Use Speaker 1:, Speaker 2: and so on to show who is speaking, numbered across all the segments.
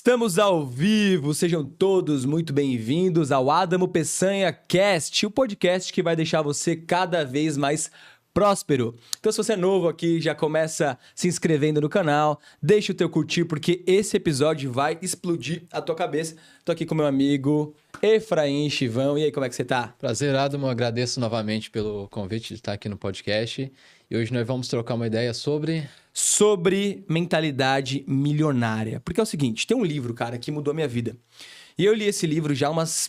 Speaker 1: Estamos ao vivo, sejam todos muito bem-vindos ao Adamo Peçanha Cast, o podcast que vai deixar você cada vez mais próspero. Então, se você é novo aqui, já começa se inscrevendo no canal, deixa o teu curtir, porque esse episódio vai explodir a tua cabeça. Tô aqui com meu amigo Efraim Chivão. E aí, como é que você tá?
Speaker 2: Prazer, Adamo. Agradeço novamente pelo convite de estar aqui no podcast. E hoje nós vamos trocar uma ideia sobre
Speaker 1: mentalidade milionária. Porque é o seguinte, tem um livro, cara, que mudou a minha vida. E eu li esse livro já umas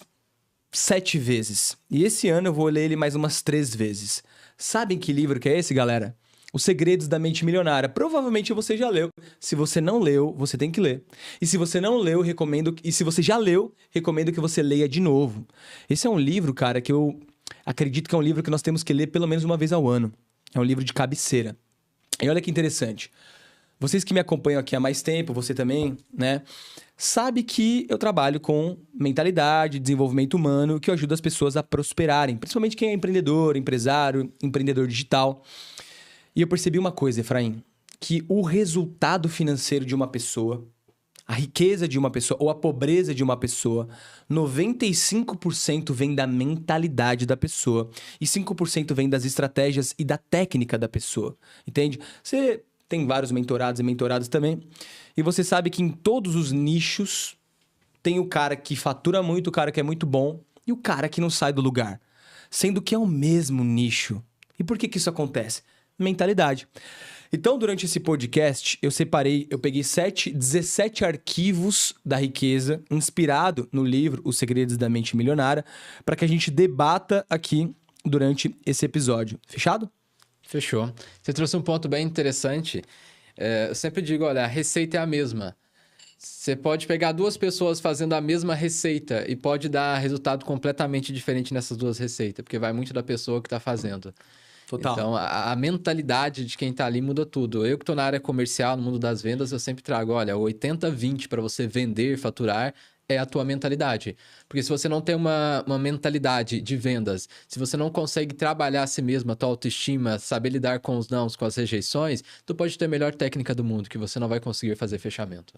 Speaker 1: 7 vezes. E esse ano eu vou ler ele mais umas 3 vezes. Sabem que livro que é esse, galera? Os Segredos da Mente Milionária. Provavelmente você já leu. Se você não leu, você tem que ler. E se você não leu, recomendo... E se você já leu, recomendo que você leia de novo. Esse é um livro, cara, que eu acredito que é um livro que nós temos que ler pelo menos uma vez ao ano. É um livro de cabeceira. E olha que interessante. Vocês que me acompanham aqui há mais tempo, você também, né? Sabe que eu trabalho com mentalidade, desenvolvimento humano, que eu ajudo as pessoas a prosperarem. Principalmente quem é empreendedor, empresário, empreendedor digital. E eu percebi uma coisa, Efraim. Que o resultado financeiro de uma pessoa, a riqueza de uma pessoa ou a pobreza de uma pessoa, 95% vem da mentalidade da pessoa. E 5% vem das estratégias e da técnica da pessoa. Entende? Você tem vários mentorados e mentoradas também. E você sabe que em todos os nichos tem o cara que fatura muito, o cara que é muito bom e o cara que não sai do lugar. Sendo que é o mesmo nicho. E por que isso acontece? Mentalidade. Então, durante esse podcast, eu peguei 17 arquivos da riqueza, inspirado no livro Os Segredos da Mente Milionária, para que a gente debata aqui durante esse episódio. Fechado?
Speaker 2: Fechou. Você trouxe um ponto bem interessante. Eu sempre digo, olha, a receita é a mesma. Você pode pegar duas pessoas fazendo a mesma receita e pode dar resultado completamente diferente nessas duas receitas, porque vai muito da pessoa que está fazendo.
Speaker 1: Total.
Speaker 2: Então, a mentalidade de quem tá ali muda tudo. Eu que tô na área comercial, no mundo das vendas, eu sempre trago, olha, 80-20 para você vender, faturar, é a tua mentalidade. Porque se você não tem uma mentalidade de vendas, se você não consegue trabalhar a si mesmo, a tua autoestima, saber lidar com os nãos, com as rejeições, tu pode ter a melhor técnica do mundo, que você não vai conseguir fazer fechamento.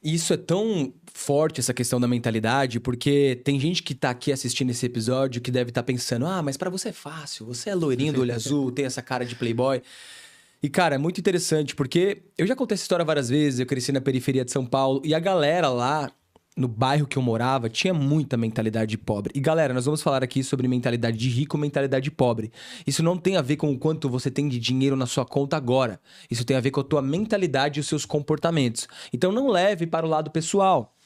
Speaker 1: Isso é tão forte, essa questão da mentalidade, porque tem gente que tá aqui assistindo esse episódio que deve estar pensando, mas pra você é fácil, você é loirinho do olho azul, tem essa cara de playboy. E, cara, é muito interessante, porque eu já contei essa história várias vezes, eu cresci na periferia de São Paulo, e a galera lá, no bairro que eu morava, tinha muita mentalidade de pobre. E, galera, nós vamos falar aqui sobre mentalidade de rico e mentalidade de pobre. Isso não tem a ver com o quanto você tem de dinheiro na sua conta agora. Isso tem a ver com a tua mentalidade e os seus comportamentos. Então, não leve para o lado pessoal.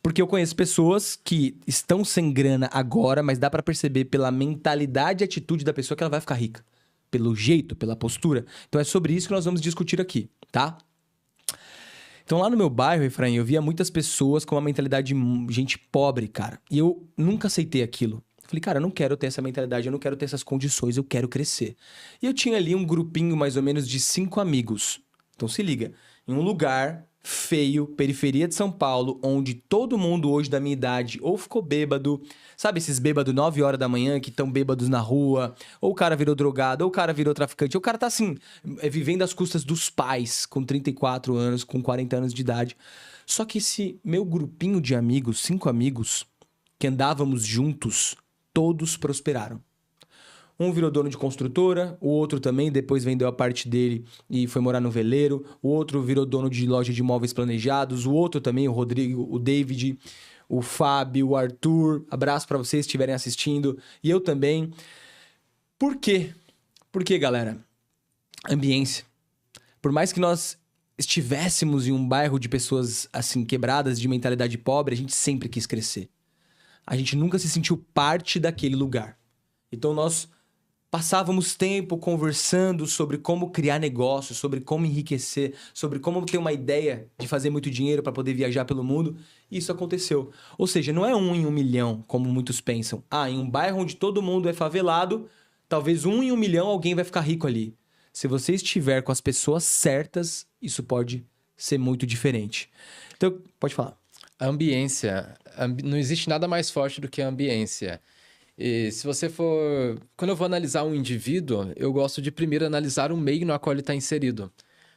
Speaker 1: Porque eu conheço pessoas que estão sem grana agora, mas dá para perceber pela mentalidade e atitude da pessoa que ela vai ficar rica. Pelo jeito, pela postura. Então, é sobre isso que nós vamos discutir aqui, tá? Então, lá no meu bairro, Efraim, eu via muitas pessoas com uma mentalidade de gente pobre, cara. E eu nunca aceitei aquilo. Falei, cara, eu não quero ter essa mentalidade, eu não quero ter essas condições, eu quero crescer. E eu tinha ali um grupinho mais ou menos de 5 amigos. Então, se liga. Em um lugar feio, periferia de São Paulo, onde todo mundo hoje da minha idade ou ficou bêbado, sabe esses bêbados 9 horas da manhã que estão bêbados na rua, ou o cara virou drogado, ou o cara virou traficante, ou o cara tá assim, vivendo às custas dos pais, com 34 anos, com 40 anos de idade. Só que esse meu grupinho de amigos, 5 amigos, que andávamos juntos, todos prosperaram. Um virou dono de construtora, o outro também, depois vendeu a parte dele e foi morar no veleiro. O outro virou dono de loja de imóveis planejados. O outro também, o Rodrigo, o David, o Fábio, o Arthur. Abraço para vocês que estiverem assistindo. E eu também. Por quê? Porque, galera, ambiência. Por mais que nós estivéssemos em um bairro de pessoas assim quebradas, de mentalidade pobre, a gente sempre quis crescer. A gente nunca se sentiu parte daquele lugar. Então nós passávamos tempo conversando sobre como criar negócios, sobre como enriquecer, sobre como ter uma ideia de fazer muito dinheiro para poder viajar pelo mundo. E isso aconteceu. Ou seja, não é 1 em 1 milhão, como muitos pensam. Em um bairro onde todo mundo é favelado, talvez 1 em 1 milhão alguém vai ficar rico ali. Se você estiver com as pessoas certas, isso pode ser muito diferente. Então, pode falar.
Speaker 2: A ambiência. Não existe nada mais forte do que a ambiência. E se você for... Quando eu vou analisar um indivíduo, eu gosto de primeiro analisar o meio no qual ele está inserido.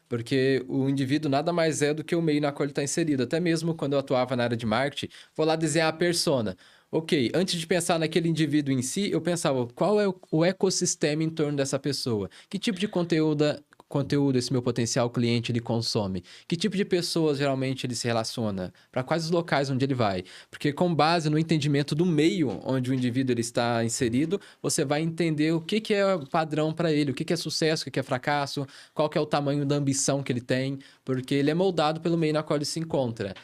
Speaker 2: Porque o indivíduo nada mais é do que o meio na qual ele está inserido. Até mesmo quando eu atuava na área de marketing, vou lá desenhar a persona. Ok, antes de pensar naquele indivíduo em si, eu pensava qual é o ecossistema em torno dessa pessoa. Que tipo de conteúdo esse meu potencial cliente ele consome? Que tipo de pessoas geralmente ele se relaciona? Para quais os locais onde ele vai? Porque com base no entendimento do meio onde o indivíduo ele está inserido, você vai entender o que é padrão para ele, o que é sucesso, o que é fracasso, qual que é o tamanho da ambição que ele tem, porque ele é moldado pelo meio na qual ele se encontra.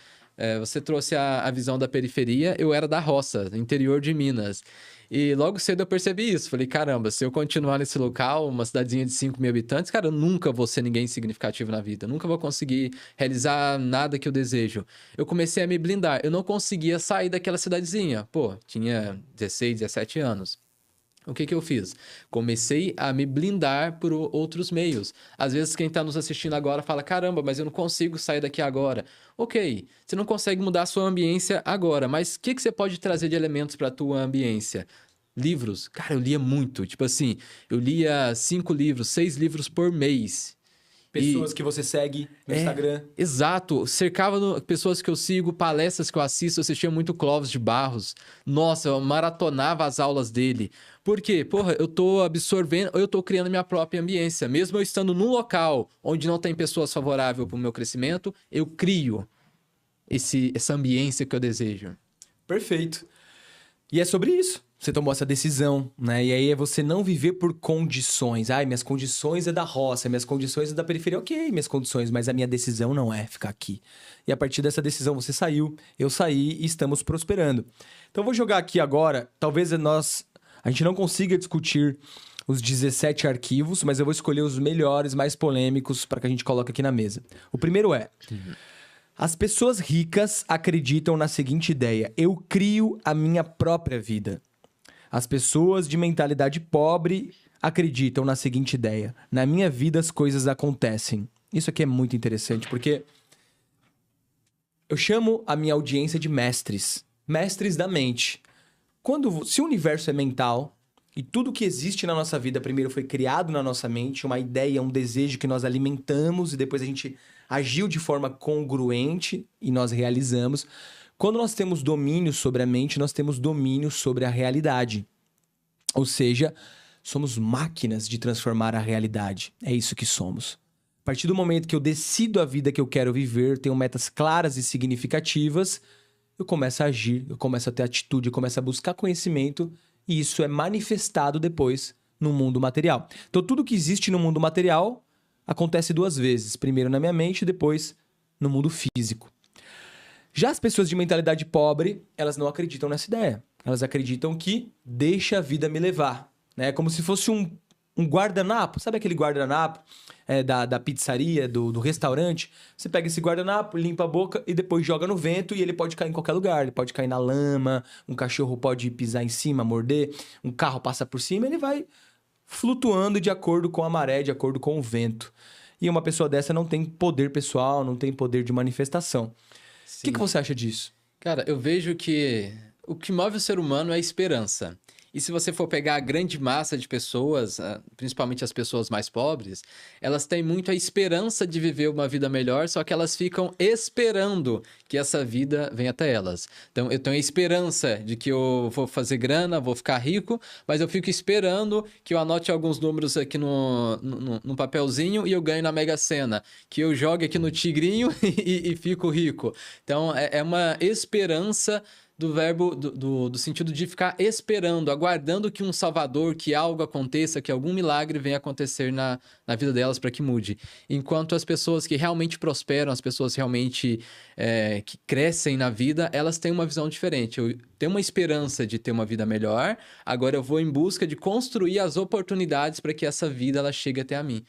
Speaker 2: Você trouxe a visão da periferia, eu era da roça, interior de Minas. E logo cedo eu percebi isso. Falei, caramba, se eu continuar nesse local, uma cidadezinha de 5 mil habitantes, cara, eu nunca vou ser ninguém significativo na vida. Nunca vou conseguir realizar nada que eu desejo. Eu comecei a me blindar. Eu não conseguia sair daquela cidadezinha. Pô, tinha 16, 17 anos. O que eu fiz? Comecei a me blindar por outros meios. Às vezes quem está nos assistindo agora fala, caramba, mas eu não consigo sair daqui agora. Ok, você não consegue mudar a sua ambiência agora, mas o que você pode trazer de elementos para a tua ambiência? Livros. Cara, eu lia muito. Tipo assim, eu lia 5 livros, 6 livros por mês.
Speaker 1: Pessoas que você segue no Instagram.
Speaker 2: Exato. Cercava pessoas que eu sigo, palestras que eu assisto. Eu assistia muito Clóvis de Barros. Nossa, eu maratonava as aulas dele. Por quê? Porra, eu tô absorvendo, eu tô criando minha própria ambiência. Mesmo eu estando num local onde não tem pessoas favoráveis para o meu crescimento, eu crio essa ambiência que eu desejo.
Speaker 1: Perfeito. E é sobre isso. Você tomou essa decisão, né? E aí é você não viver por condições. Ai, minhas condições é da roça, minhas condições é da periferia. Ok, minhas condições, mas a minha decisão não é ficar aqui. E a partir dessa decisão você saiu, eu saí e estamos prosperando. Então eu vou jogar aqui agora, talvez a gente não consiga discutir os 17 arquivos, mas eu vou escolher os melhores, mais polêmicos para que a gente coloque aqui na mesa. O primeiro é... As pessoas ricas acreditam na seguinte ideia: eu crio a minha própria vida. As pessoas de mentalidade pobre acreditam na seguinte ideia: na minha vida as coisas acontecem. Isso aqui é muito interessante, porque eu chamo a minha audiência de mestres. Mestres da mente. Se o universo é mental e tudo que existe na nossa vida primeiro foi criado na nossa mente, uma ideia, um desejo que nós alimentamos e depois a gente agiu de forma congruente e nós realizamos. Quando nós temos domínio sobre a mente, nós temos domínio sobre a realidade. Ou seja, somos máquinas de transformar a realidade. É isso que somos. A partir do momento que eu decido a vida que eu quero viver, tenho metas claras e significativas, eu começo a agir, eu começo a ter atitude, eu começo a buscar conhecimento e isso é manifestado depois no mundo material. Então, tudo que existe no mundo material acontece 2 vezes. Primeiro na minha mente e depois no mundo físico. Já as pessoas de mentalidade pobre, elas não acreditam nessa ideia. Elas acreditam que deixa a vida me levar. É como se fosse um guardanapo. Sabe aquele guardanapo da pizzaria, do restaurante? Você pega esse guardanapo, limpa a boca e depois joga no vento e ele pode cair em qualquer lugar. Ele pode cair na lama, um cachorro pode pisar em cima, morder, um carro passa por cima, ele vai flutuando de acordo com a maré, de acordo com o vento. E uma pessoa dessa não tem poder pessoal, não tem poder de manifestação. O que você acha disso?
Speaker 2: Cara, eu vejo que o que move o ser humano é a esperança. E se você for pegar a grande massa de pessoas, principalmente as pessoas mais pobres, elas têm muito a esperança de viver uma vida melhor, só que elas ficam esperando que essa vida venha até elas. Então, eu tenho a esperança de que eu vou fazer grana, vou ficar rico, mas eu fico esperando que eu anote alguns números aqui no papelzinho e eu ganho na Mega Sena. Que eu jogue aqui no Tigrinho e fico rico. Então, é uma esperança do verbo, do sentido de ficar esperando, aguardando que um salvador, que algo aconteça, que algum milagre venha acontecer na vida delas para que mude. Enquanto as pessoas que realmente prosperam, as pessoas realmente que crescem na vida, elas têm uma visão diferente. Eu tenho uma esperança de ter uma vida melhor, agora eu vou em busca de construir as oportunidades para que essa vida ela chegue até a mim.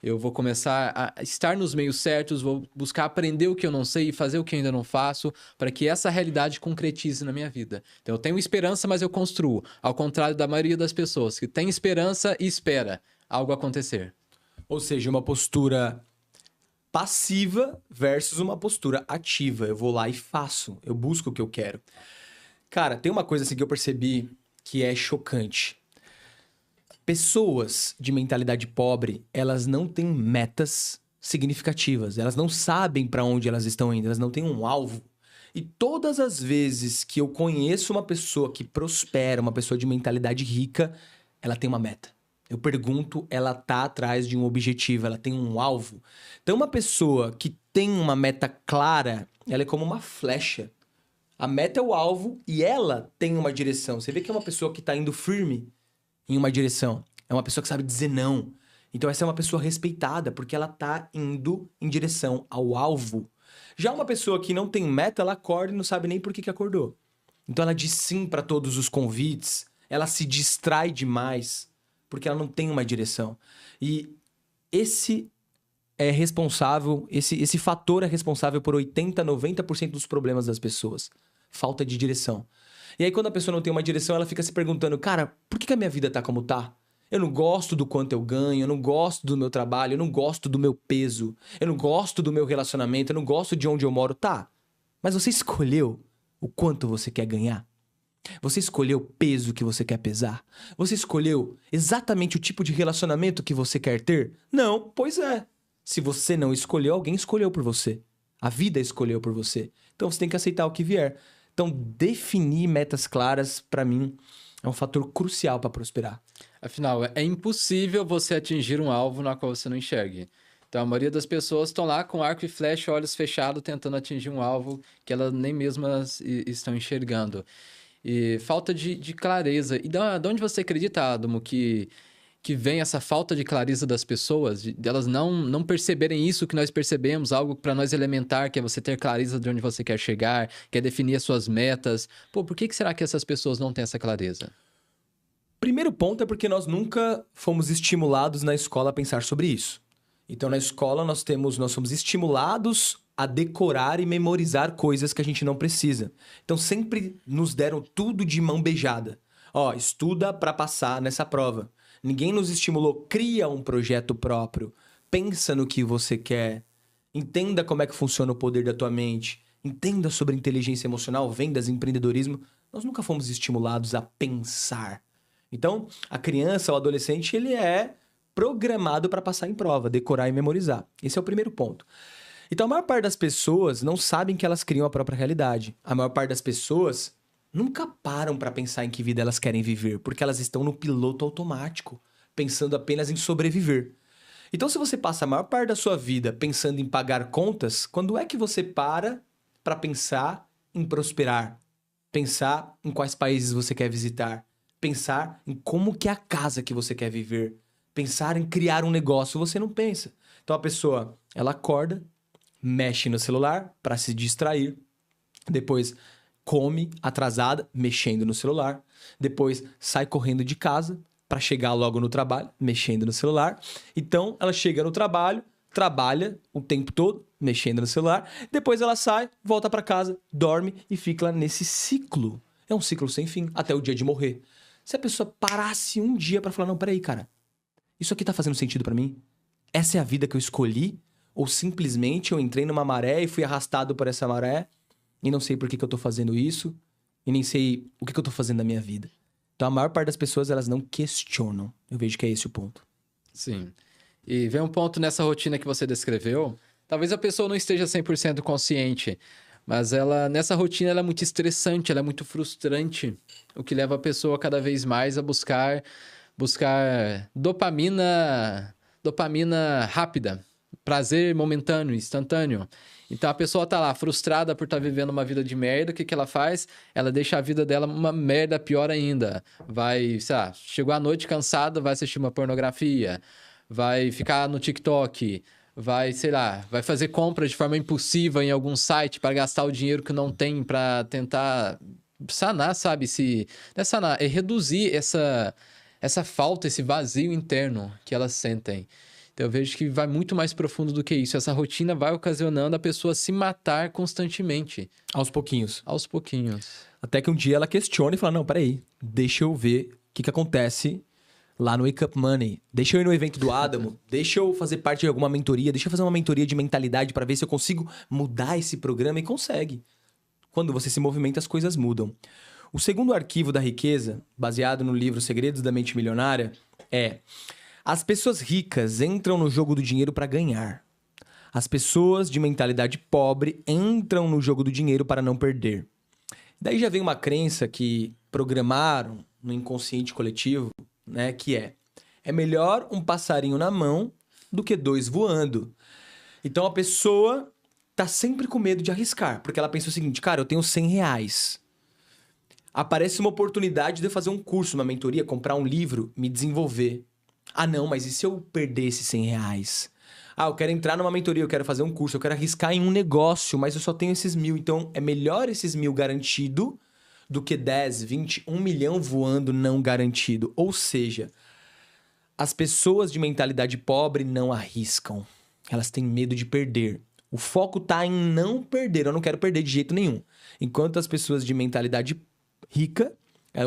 Speaker 2: Eu vou começar a estar nos meios certos, vou buscar aprender o que eu não sei e fazer o que eu ainda não faço para que essa realidade concretize na minha vida. Então, eu tenho esperança, mas eu construo. Ao contrário da maioria das pessoas, que tem esperança e espera algo acontecer.
Speaker 1: Ou seja, uma postura passiva versus uma postura ativa. Eu vou lá e faço. Eu busco o que eu quero. Cara, tem uma coisa assim que eu percebi que é chocante. Pessoas de mentalidade pobre, elas não têm metas significativas. Elas não sabem para onde elas estão indo, elas não têm um alvo. E todas as vezes que eu conheço uma pessoa que prospera, uma pessoa de mentalidade rica, ela tem uma meta. Eu pergunto, ela tá atrás de um objetivo, ela tem um alvo. Então, uma pessoa que tem uma meta clara, ela é como uma flecha. A meta é o alvo e ela tem uma direção. Você vê que é uma pessoa que tá indo firme em uma direção. É uma pessoa que sabe dizer não. Então, essa é uma pessoa respeitada, porque ela tá indo em direção ao alvo. Já uma pessoa que não tem meta, ela acorda e não sabe nem por que acordou. Então, ela diz sim para todos os convites, ela se distrai demais, porque ela não tem uma direção. E esse é responsável, esse fator é responsável por 80, 90% dos problemas das pessoas. Falta de direção. E aí, quando a pessoa não tem uma direção, ela fica se perguntando, cara, por que a minha vida tá como tá? Eu não gosto do quanto eu ganho, eu não gosto do meu trabalho, eu não gosto do meu peso, eu não gosto do meu relacionamento, eu não gosto de onde eu moro. Tá, mas você escolheu o quanto você quer ganhar? Você escolheu o peso que você quer pesar? Você escolheu exatamente o tipo de relacionamento que você quer ter? Não, pois é. Se você não escolheu, alguém escolheu por você. A vida escolheu por você. Então você tem que aceitar o que vier. Então, definir metas claras, para mim, é um fator crucial para prosperar.
Speaker 2: Afinal, é impossível você atingir um alvo na qual você não enxergue. Então, a maioria das pessoas estão lá com arco e flecha, olhos fechados, tentando atingir um alvo que elas nem mesmas estão enxergando. E falta de clareza. E de onde você acredita, Adamo, que vem essa falta de clareza das pessoas, de elas não perceberem isso que nós percebemos, algo para nós elementar, que é você ter clareza de onde você quer chegar, quer definir as suas metas. Pô, por que será que essas pessoas não têm essa clareza?
Speaker 1: Primeiro ponto é porque nós nunca fomos estimulados na escola a pensar sobre isso. Então, na escola, nós somos estimulados a decorar e memorizar coisas que a gente não precisa. Então, sempre nos deram tudo de mão beijada. Ó, estuda para passar nessa prova. Ninguém nos estimulou, cria um projeto próprio, pensa no que você quer, entenda como é que funciona o poder da tua mente, entenda sobre inteligência emocional, vendas, empreendedorismo. Nós nunca fomos estimulados a pensar. Então, a criança, o adolescente, ele é programado para passar em prova, decorar e memorizar. Esse é o primeiro ponto. Então, a maior parte das pessoas não sabem que elas criam a própria realidade. A maior parte das pessoas nunca param para pensar em que vida elas querem viver, porque elas estão no piloto automático, pensando apenas em sobreviver. Então, se você passa a maior parte da sua vida pensando em pagar contas, quando é que você para pensar em prosperar? Pensar em quais países você quer visitar? Pensar em como que é a casa que você quer viver? Pensar em criar um negócio, você não pensa. Então, a pessoa, ela acorda, mexe no celular para se distrair, depois come atrasada, mexendo no celular, depois sai correndo de casa para chegar logo no trabalho, mexendo no celular. Então, ela chega no trabalho, trabalha o tempo todo, mexendo no celular, depois ela sai, volta para casa, dorme e fica nesse ciclo. É um ciclo sem fim, até o dia de morrer. Se a pessoa parasse um dia para falar, não, peraí, cara, isso aqui tá fazendo sentido para mim? Essa é a vida que eu escolhi? Ou simplesmente eu entrei numa maré e fui arrastado por essa maré e não sei por que eu tô fazendo isso e nem sei o que eu tô fazendo na minha vida. Então, a maior parte das pessoas, elas não questionam. Eu vejo que é esse o ponto.
Speaker 2: Sim. E vem um ponto nessa rotina que você descreveu. Talvez a pessoa não esteja 100% consciente, mas nessa rotina ela é muito estressante, ela é muito frustrante, o que leva a pessoa cada vez mais a buscar dopamina rápida, prazer momentâneo, instantâneo. Então a pessoa tá lá frustrada por estar vivendo uma vida de merda, o que ela faz? Ela deixa a vida dela uma merda pior ainda. Vai, sei lá, chegou à noite cansada, vai assistir uma pornografia, vai ficar no TikTok, vai, sei lá, vai fazer compras de forma impulsiva em algum site para gastar o dinheiro que não tem para tentar sanar, sabe? Não é sanar, é reduzir essa falta, esse vazio interno que elas sentem. Então, eu vejo que vai muito mais profundo do que isso. Essa rotina vai ocasionando a pessoa se matar constantemente.
Speaker 1: Aos pouquinhos.
Speaker 2: Aos pouquinhos.
Speaker 1: Até que um dia ela questiona e fala, não, peraí, deixa eu ver o que acontece lá no Wake Up Money. Deixa eu ir no evento do Adamo, deixa eu fazer parte de alguma mentoria, deixa eu fazer uma mentoria de mentalidade para ver se eu consigo mudar esse programa. E consegue. Quando você se movimenta, as coisas mudam. O segundo arquivo da riqueza, baseado no livro Segredos da Mente Milionária, é: as pessoas ricas entram no jogo do dinheiro para ganhar. As pessoas de mentalidade pobre entram no jogo do dinheiro para não perder. Daí já vem uma crença que programaram no inconsciente coletivo, né, que é melhor um passarinho na mão do que 2 voando. Então a pessoa tá sempre com medo de arriscar, porque ela pensa o seguinte, cara, eu tenho R$100. Aparece uma oportunidade de eu fazer um curso, uma mentoria, comprar um livro, me desenvolver. Ah, não, mas e se eu perder esses R$100? Ah, eu quero entrar numa mentoria, eu quero fazer um curso, eu quero arriscar em um negócio, mas eu só tenho esses 1.000. Então, é melhor esses 1.000 garantido do que 10, 20, 1 milhão voando não garantido. Ou seja, as pessoas de mentalidade pobre não arriscam. Elas têm medo de perder. O foco tá em não perder. Eu não quero perder de jeito nenhum. Enquanto as pessoas de mentalidade rica,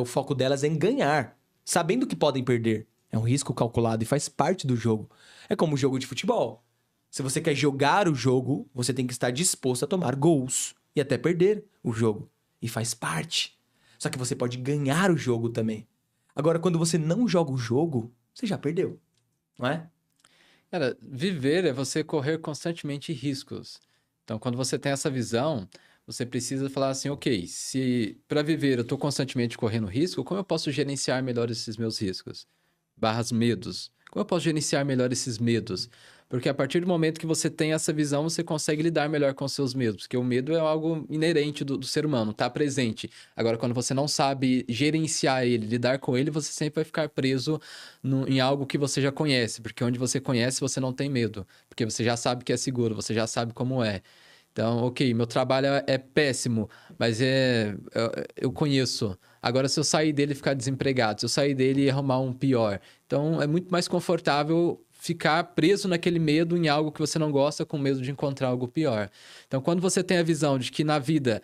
Speaker 1: o foco delas é em ganhar, sabendo que podem perder. É um risco calculado e faz parte do jogo. É como o jogo de futebol. Se você quer jogar o jogo, você tem que estar disposto a tomar gols e até perder o jogo. E faz parte. Só que você pode ganhar o jogo também. Agora, quando você não joga o jogo, você já perdeu, não é?
Speaker 2: Cara, viver é você correr constantemente riscos. Então, quando você tem essa visão, você precisa falar assim, ok, se para viver eu estou constantemente correndo risco, como eu posso gerenciar melhor esses meus riscos? Barras medos. Como eu posso gerenciar melhor esses medos? Porque a partir do momento que você tem essa visão, você consegue lidar melhor com os seus medos. Porque o medo é algo inerente do ser humano, está presente. Agora, quando você não sabe gerenciar ele, lidar com ele, você sempre vai ficar preso em algo que você já conhece. Porque onde você conhece, você não tem medo. Porque você já sabe que é seguro, você já sabe como é. Então, ok, meu trabalho é péssimo, mas eu conheço. Agora, se eu sair dele e ficar desempregado, se eu sair dele e arrumar um pior. Então, é muito mais confortável ficar preso naquele medo em algo que você não gosta, com medo de encontrar algo pior. Então, quando você tem a visão de que na vida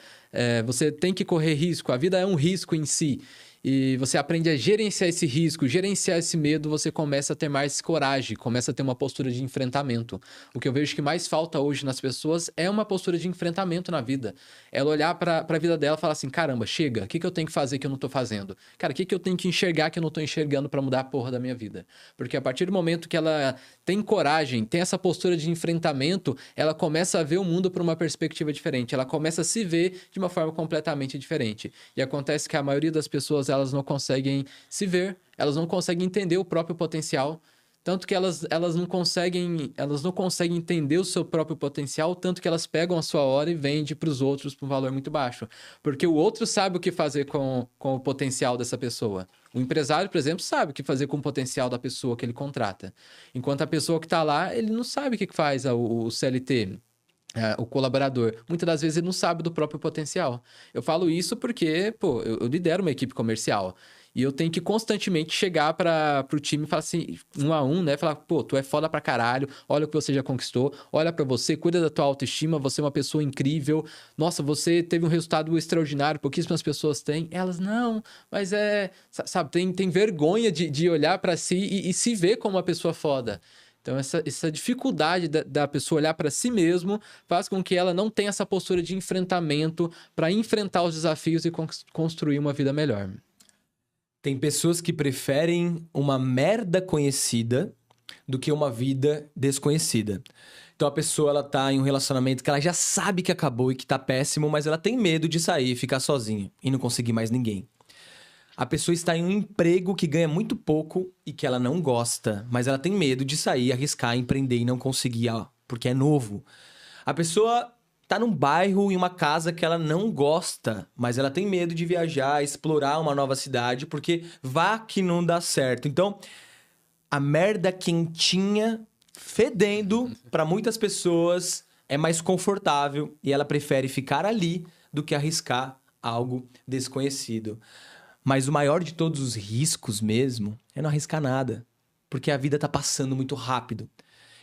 Speaker 2: você tem que correr risco, a vida é um risco em si, e você aprende a gerenciar esse risco, gerenciar esse medo, você começa a ter mais coragem, começa a ter uma postura de enfrentamento. O que eu vejo que mais falta hoje nas pessoas é uma postura de enfrentamento na vida. Ela olhar para a vida dela e falar assim, caramba, chega, o que eu tenho que fazer que eu não tô fazendo? Cara, o que eu tenho que enxergar que eu não tô enxergando para mudar a porra da minha vida? Porque a partir do momento que ela tem coragem, tem essa postura de enfrentamento, ela começa a ver o mundo por uma perspectiva diferente, ela começa a se ver de uma forma completamente diferente. E acontece que a maioria das pessoas, elas não conseguem se ver, elas não conseguem entender o próprio potencial, tanto que elas não conseguem entender o seu próprio potencial, tanto que elas pegam a sua hora e vendem para os outros por um valor muito baixo. Porque o outro sabe o que fazer com o potencial dessa pessoa. O empresário, por exemplo, sabe o que fazer com o potencial da pessoa que ele contrata. Enquanto a pessoa que está lá, ele não sabe o que faz o CLT. O colaborador, muitas das vezes ele não sabe do próprio potencial. Eu falo isso porque, pô, eu lidero uma equipe comercial e eu tenho que constantemente chegar para o time e falar assim, 1 a 1, né? Falar, pô, tu é foda pra caralho, olha o que você já conquistou, olha pra você, cuida da tua autoestima, você é uma pessoa incrível, nossa, você teve um resultado extraordinário, pouquíssimas pessoas têm. Elas, não, mas sabe, tem vergonha de olhar pra si e se ver como uma pessoa foda. Então, essa dificuldade da pessoa olhar para si mesmo faz com que ela não tenha essa postura de enfrentamento para enfrentar os desafios e construir uma vida melhor.
Speaker 1: Tem pessoas que preferem uma merda conhecida do que uma vida desconhecida. Então a pessoa ela tá em um relacionamento que ela já sabe que acabou e que tá péssimo, mas ela tem medo de sair e ficar sozinha e não conseguir mais ninguém. A pessoa está em um emprego que ganha muito pouco e que ela não gosta, mas ela tem medo de sair, arriscar, empreender e não conseguir, porque é novo. A pessoa tá num bairro, em uma casa que ela não gosta, mas ela tem medo de viajar, explorar uma nova cidade, porque vá que não dá certo. Então, a merda quentinha, fedendo, para muitas pessoas é mais confortável e ela prefere ficar ali do que arriscar algo desconhecido. Mas o maior de todos os riscos mesmo é não arriscar nada. Porque a vida tá passando muito rápido.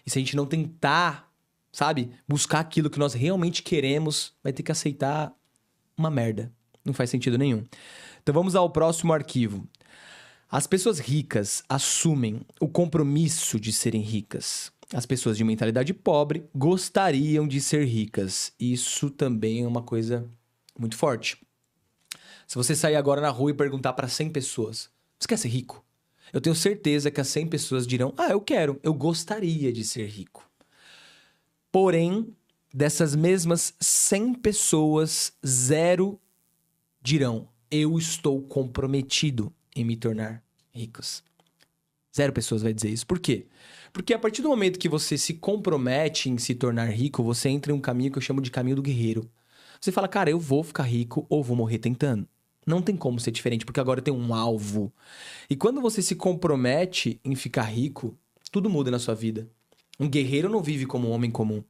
Speaker 1: E se a gente não tentar, sabe, buscar aquilo que nós realmente queremos, vai ter que aceitar uma merda. Não faz sentido nenhum. Então vamos ao próximo arquivo. As pessoas ricas assumem o compromisso de serem ricas. As pessoas de mentalidade pobre gostariam de ser ricas. Isso também é uma coisa muito forte. Se você sair agora na rua e perguntar para 100 pessoas, você quer ser rico? Eu tenho certeza que as 100 pessoas dirão, eu quero, eu gostaria de ser rico. Porém, dessas mesmas 100 pessoas, 0 dirão: eu estou comprometido em me tornar ricos. 0 pessoas vai dizer isso. Por quê? Porque a partir do momento que você se compromete em se tornar rico, você entra em um caminho que eu chamo de caminho do guerreiro. Você fala, cara, eu vou ficar rico ou vou morrer tentando. Não tem como ser diferente, porque agora eu tenho um alvo. E quando você se compromete em ficar rico, tudo muda na sua vida. Um guerreiro não vive como um homem comum.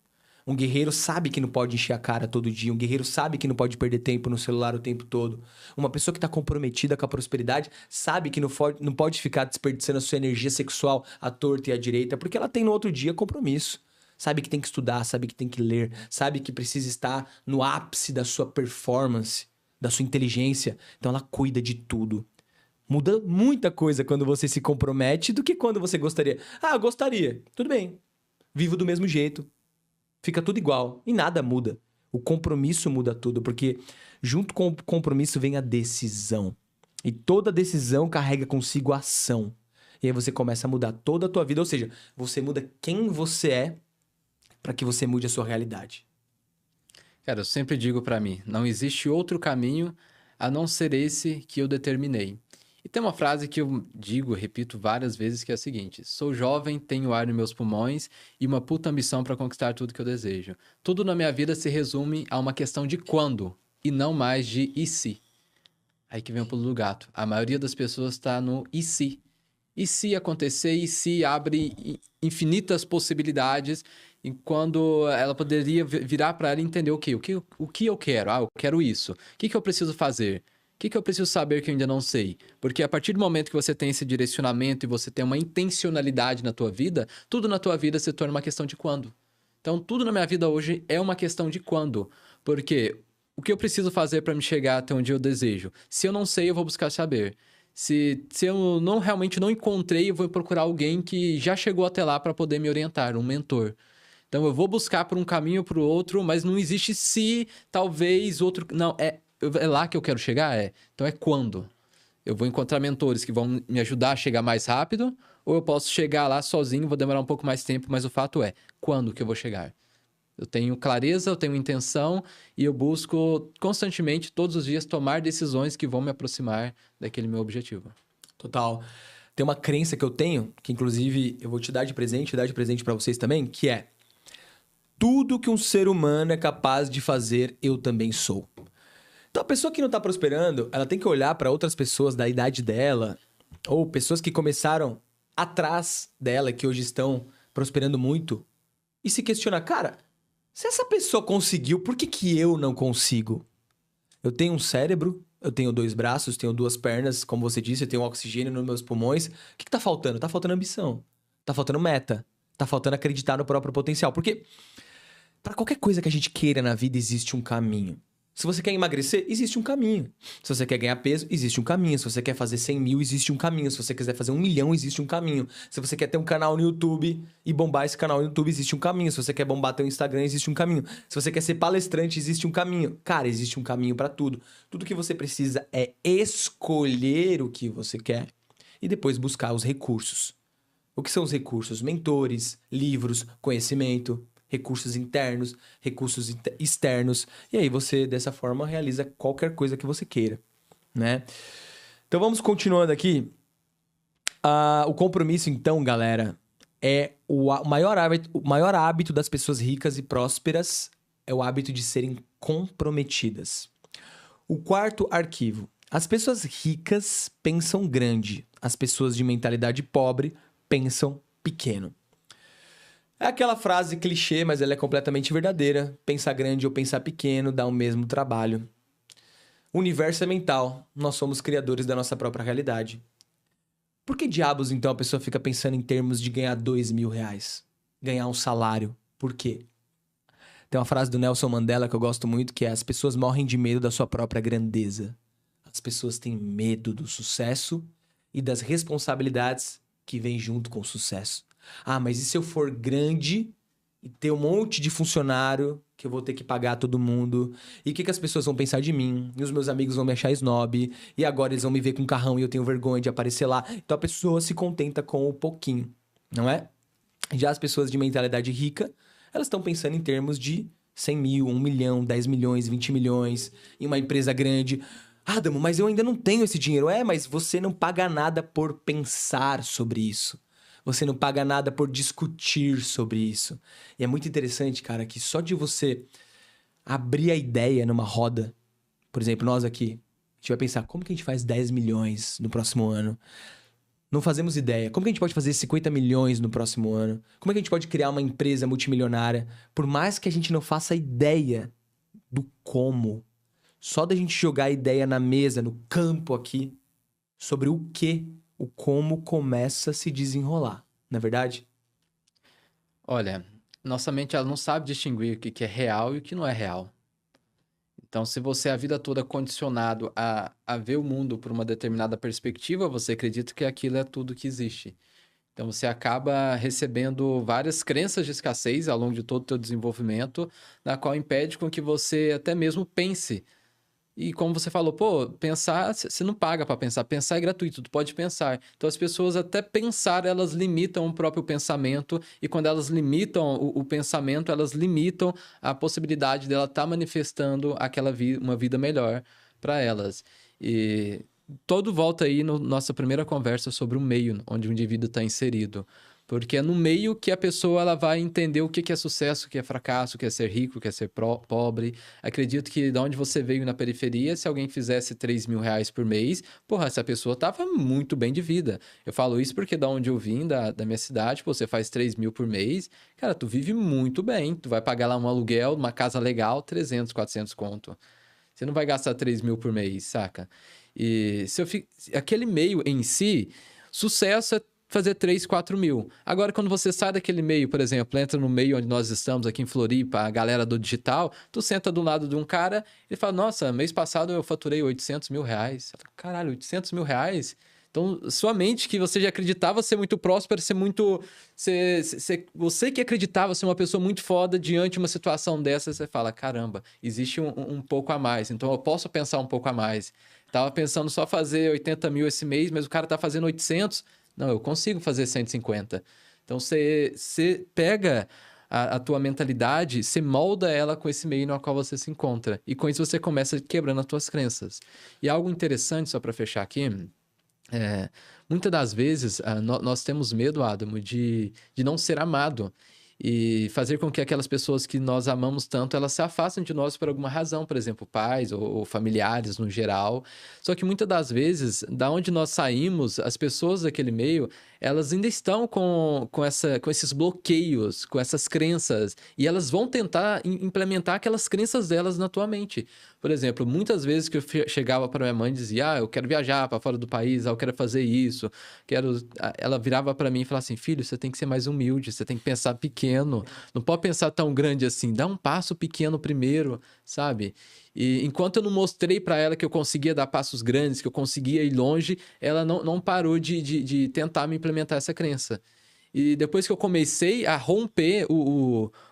Speaker 1: Um guerreiro sabe que não pode encher a cara todo dia. Um guerreiro sabe que não pode perder tempo no celular o tempo todo. Uma pessoa que está comprometida com a prosperidade sabe que não pode ficar desperdiçando a sua energia sexual à torta e à direita, porque ela tem no outro dia compromisso. Sabe que tem que estudar, sabe que tem que ler, sabe que precisa estar no ápice da sua performance, da sua inteligência. Então ela cuida de tudo. Muda muita coisa quando você se compromete do que quando você gostaria. Ah, gostaria. Tudo bem. Vivo do mesmo jeito. Fica tudo igual. E nada muda. O compromisso muda tudo, porque junto com o compromisso vem a decisão. E toda decisão carrega consigo a ação. E aí você começa a mudar toda a tua vida. Ou seja, você muda quem você é para que você mude a sua realidade.
Speaker 2: Cara, eu sempre digo pra mim, não existe outro caminho a não ser esse que eu determinei. E tem uma frase que eu digo, repito várias vezes, que é a seguinte: sou jovem, tenho ar nos meus pulmões e uma puta ambição pra conquistar tudo que eu desejo. Tudo na minha vida se resume a uma questão de quando e não mais de e se. Aí que vem o pulo do gato. A maioria das pessoas tá no e se. E se acontecer, e se abre infinitas possibilidades, e quando ela poderia virar para ela e entender o que eu quero? Ah, eu quero isso. O que eu preciso fazer? O que eu preciso saber que eu ainda não sei? Porque a partir do momento que você tem esse direcionamento e você tem uma intencionalidade na tua vida, tudo na tua vida se torna uma questão de quando. Então, tudo na minha vida hoje é uma questão de quando. Porque o que eu preciso fazer para me chegar até onde eu desejo? Se eu não sei, eu vou buscar saber. Se eu realmente não encontrei, eu vou procurar alguém que já chegou até lá para poder me orientar, um mentor. Então, eu vou buscar por um caminho ou por outro, mas não existe se, talvez, outro... Não, é lá que eu quero chegar? Então, é quando. Eu vou encontrar mentores que vão me ajudar a chegar mais rápido, ou eu posso chegar lá sozinho, vou demorar um pouco mais tempo, mas o fato é, quando que eu vou chegar? Eu tenho clareza, eu tenho intenção e eu busco constantemente, todos os dias, tomar decisões que vão me aproximar daquele meu objetivo.
Speaker 1: Total. Tem uma crença que eu tenho, que inclusive eu vou te dar de presente, dar de presente para vocês também, que é: tudo que um ser humano é capaz de fazer, eu também sou. Então a pessoa que não tá prosperando, ela tem que olhar para outras pessoas da idade dela, ou pessoas que começaram atrás dela, que hoje estão prosperando muito, e se questionar, cara, se essa pessoa conseguiu, por que eu não consigo? Eu tenho um cérebro, eu tenho 2 braços, tenho 2 pernas, como você disse, eu tenho oxigênio nos meus pulmões. O que tá faltando? Tá faltando ambição. Tá faltando meta. Tá faltando acreditar no próprio potencial. Porque para qualquer coisa que a gente queira na vida, existe um caminho. Se você quer emagrecer, existe um caminho. Se você quer ganhar peso, existe um caminho. Se você quer fazer 100 mil, existe um caminho. Se você quiser fazer 1 milhão, existe um caminho. Se você quer ter um canal no YouTube e bombar esse canal no YouTube, existe um caminho. Se você quer bombar teu Instagram, existe um caminho. Se você quer ser palestrante, existe um caminho. Cara, existe um caminho pra tudo. Tudo que você precisa é escolher o que você quer e depois buscar os recursos. O que são os recursos? Mentores, livros, conhecimento, recursos internos, recursos externos. E aí você, dessa forma, realiza qualquer coisa que você queira, né? Então vamos continuando aqui. O compromisso, então, galera, é o maior hábito das pessoas ricas e prósperas é o hábito de serem comprometidas. O 4º arquivo. As pessoas ricas pensam grande. As pessoas de mentalidade pobre pensam pequeno. É aquela frase clichê, mas ela é completamente verdadeira. Pensar grande ou pensar pequeno dá o mesmo trabalho. O universo é mental. Nós somos criadores da nossa própria realidade. Por que diabos, então, a pessoa fica pensando em termos de ganhar 2 mil reais? Ganhar um salário? Por quê? Tem uma frase do Nelson Mandela que eu gosto muito, que é: as pessoas morrem de medo da sua própria grandeza. As pessoas têm medo do sucesso e das responsabilidades que vêm junto com o sucesso. Ah, mas e se eu for grande e ter um monte de funcionário que eu vou ter que pagar todo mundo? E o que as pessoas vão pensar de mim? E os meus amigos vão me achar snob? E agora eles vão me ver com carrão e eu tenho vergonha de aparecer lá? Então a pessoa se contenta com o pouquinho, não é? Já as pessoas de mentalidade rica, elas estão pensando em termos de 100 mil, 1 milhão, 10 milhões, 20 milhões, em uma empresa grande. Ah, Adamo, mas eu ainda não tenho esse dinheiro. Mas você não paga nada por pensar sobre isso. Você não paga nada por discutir sobre isso. E é muito interessante, cara, que só de você abrir a ideia numa roda, por exemplo, nós aqui, a gente vai pensar, como que a gente faz 10 milhões no próximo ano? Não fazemos ideia. Como que a gente pode fazer 50 milhões no próximo ano? Como é que a gente pode criar uma empresa multimilionária? Por mais que a gente não faça ideia do como, só da gente jogar a ideia na mesa, no campo aqui, sobre o que, o como começa a se desenrolar. Não é verdade?
Speaker 2: Olha, nossa mente ela não sabe distinguir o que é real e o que não é real. Então, se você a vida toda condicionado a ver o mundo por uma determinada perspectiva, você acredita que aquilo é tudo que existe. Então, você acaba recebendo várias crenças de escassez ao longo de todo o teu desenvolvimento, na qual impede com que você até mesmo pense. E como você falou, pô, pensar, você não paga para pensar. Pensar é gratuito, tu pode pensar. Então, as pessoas até pensar, elas limitam o próprio pensamento. E quando elas limitam o pensamento, elas limitam a possibilidade dela estar manifestando uma vida melhor para elas. E todo volta aí na nossa primeira conversa sobre o meio onde o indivíduo está inserido. Porque é no meio que a pessoa ela vai entender o que é sucesso, o que é fracasso, o que é ser rico, o que é ser pobre. Acredito que de onde você veio na periferia, se alguém fizesse 3 mil reais por mês, porra, essa pessoa tava muito bem de vida. Eu falo isso porque da onde eu vim, da minha cidade, pô, você faz 3 mil por mês, cara, tu vive muito bem. Tu vai pagar lá um aluguel, uma casa legal, 300, 400 conto. Você não vai gastar 3 mil por mês, saca? E aquele meio em si, sucesso é fazer 3, 4 mil. Agora, quando você sai daquele meio, por exemplo, entra no meio onde nós estamos aqui em Floripa, a galera do digital, tu senta do lado de um cara e fala, nossa, mês passado eu faturei 800 mil reais. Caralho, 800 mil reais? Então, sua mente que você já acreditava ser muito próspera, ser muito... você que acreditava ser uma pessoa muito foda diante de uma situação dessa, você fala, caramba, existe um pouco a mais, então eu posso pensar um pouco a mais. Tava pensando só fazer 80 mil esse mês, mas o cara tá fazendo 800. Não, eu consigo fazer 150. Então, você pega a tua mentalidade, você molda ela com esse meio no qual você se encontra. E com isso você começa quebrando as tuas crenças. E algo interessante, só para fechar aqui, muitas das vezes nós temos medo, Adamo, de não ser amado. E fazer com que aquelas pessoas que nós amamos tanto, elas se afastem de nós por alguma razão, por exemplo, pais ou familiares no geral. Só que muitas das vezes, da onde nós saímos, as pessoas daquele meio, elas ainda estão com esses bloqueios, com essas crenças, e elas vão tentar implementar aquelas crenças delas na tua mente. Por exemplo, muitas vezes que eu chegava para minha mãe e dizia, eu quero viajar para fora do país, eu quero fazer isso, ela virava para mim e falava assim, filho, você tem que ser mais humilde, você tem que pensar pequeno, não pode pensar tão grande assim, dá um passo pequeno primeiro, sabe? E enquanto eu não mostrei para ela que eu conseguia dar passos grandes, que eu conseguia ir longe, ela não parou de tentar me implementar essa crença. E depois que eu comecei a romper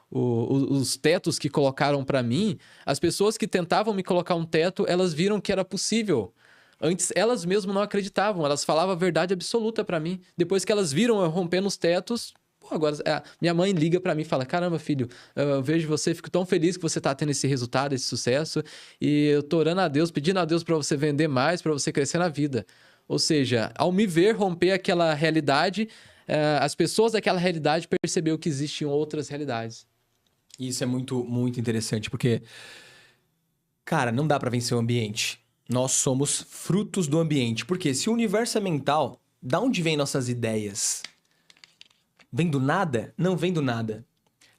Speaker 2: os tetos que colocaram para mim, as pessoas que tentavam me colocar um teto, elas viram que era possível. Antes, elas mesmas não acreditavam, elas falavam a verdade absoluta para mim. Depois que elas viram eu rompendo os tetos, agora minha mãe liga para mim e fala, caramba, filho, eu vejo você, fico tão feliz que você tá tendo esse resultado, esse sucesso, e eu tô orando a Deus, pedindo a Deus para você vender mais, para você crescer na vida. Ou seja, ao me ver romper aquela realidade, as pessoas daquela realidade perceberam que existiam outras realidades.
Speaker 1: Isso é muito, muito interessante, porque, cara, não dá pra vencer o ambiente. Nós somos frutos do ambiente. Porque se o universo é mental, da onde vêm nossas ideias? Vem do nada? Não vem do nada.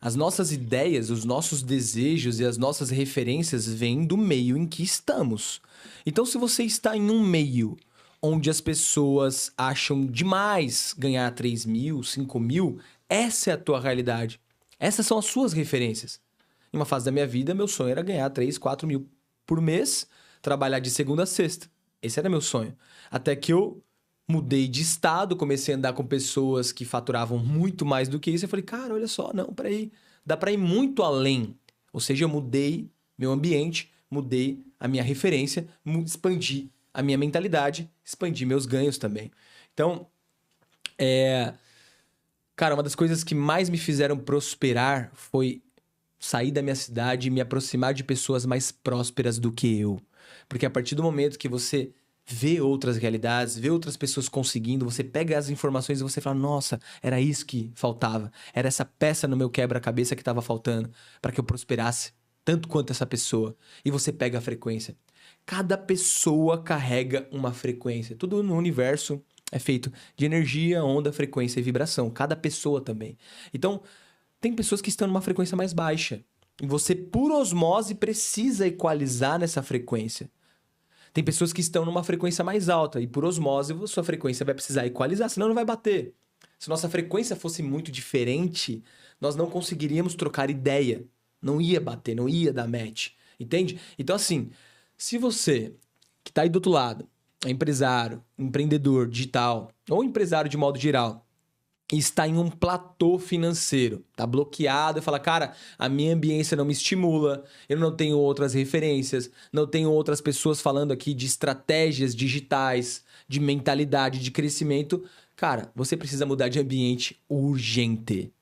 Speaker 1: As nossas ideias, os nossos desejos e as nossas referências vêm do meio em que estamos. Então, se você está em um meio onde as pessoas acham demais ganhar 3 mil, 5 mil, essa é a tua realidade. Essas são as suas referências. Em uma fase da minha vida, meu sonho era ganhar 3, 4 mil por mês, trabalhar de segunda a sexta. Esse era meu sonho. Até que eu mudei de estado, comecei a andar com pessoas que faturavam muito mais do que isso. Eu falei, cara, olha só, não, peraí, dá pra ir muito além. Ou seja, eu mudei meu ambiente, mudei a minha referência, expandi a minha mentalidade, expandi meus ganhos também. Então, Cara, uma das coisas que mais me fizeram prosperar foi sair da minha cidade e me aproximar de pessoas mais prósperas do que eu. Porque a partir do momento que você vê outras realidades, vê outras pessoas conseguindo, você pega as informações e você fala, nossa, era isso que faltava. Era essa peça no meu quebra-cabeça que estava faltando para que eu prosperasse tanto quanto essa pessoa. E você pega a frequência. Cada pessoa carrega uma frequência. Tudo no universo é feito de energia, onda, frequência e vibração. Cada pessoa também. Então, tem pessoas que estão numa frequência mais baixa. E você, por osmose, precisa equalizar nessa frequência. Tem pessoas que estão numa frequência mais alta. E por osmose, a sua frequência vai precisar equalizar, senão não vai bater. Se nossa frequência fosse muito diferente, nós não conseguiríamos trocar ideia. Não ia bater, não ia dar match. Entende? Então, assim, se você que está aí do outro lado, é empresário, empreendedor digital, ou empresário de modo geral, e está em um platô financeiro, está bloqueado e fala, cara, a minha ambiência não me estimula, eu não tenho outras referências, não tenho outras pessoas falando aqui de estratégias digitais, de mentalidade, de crescimento. Cara, você precisa mudar de ambiente urgente.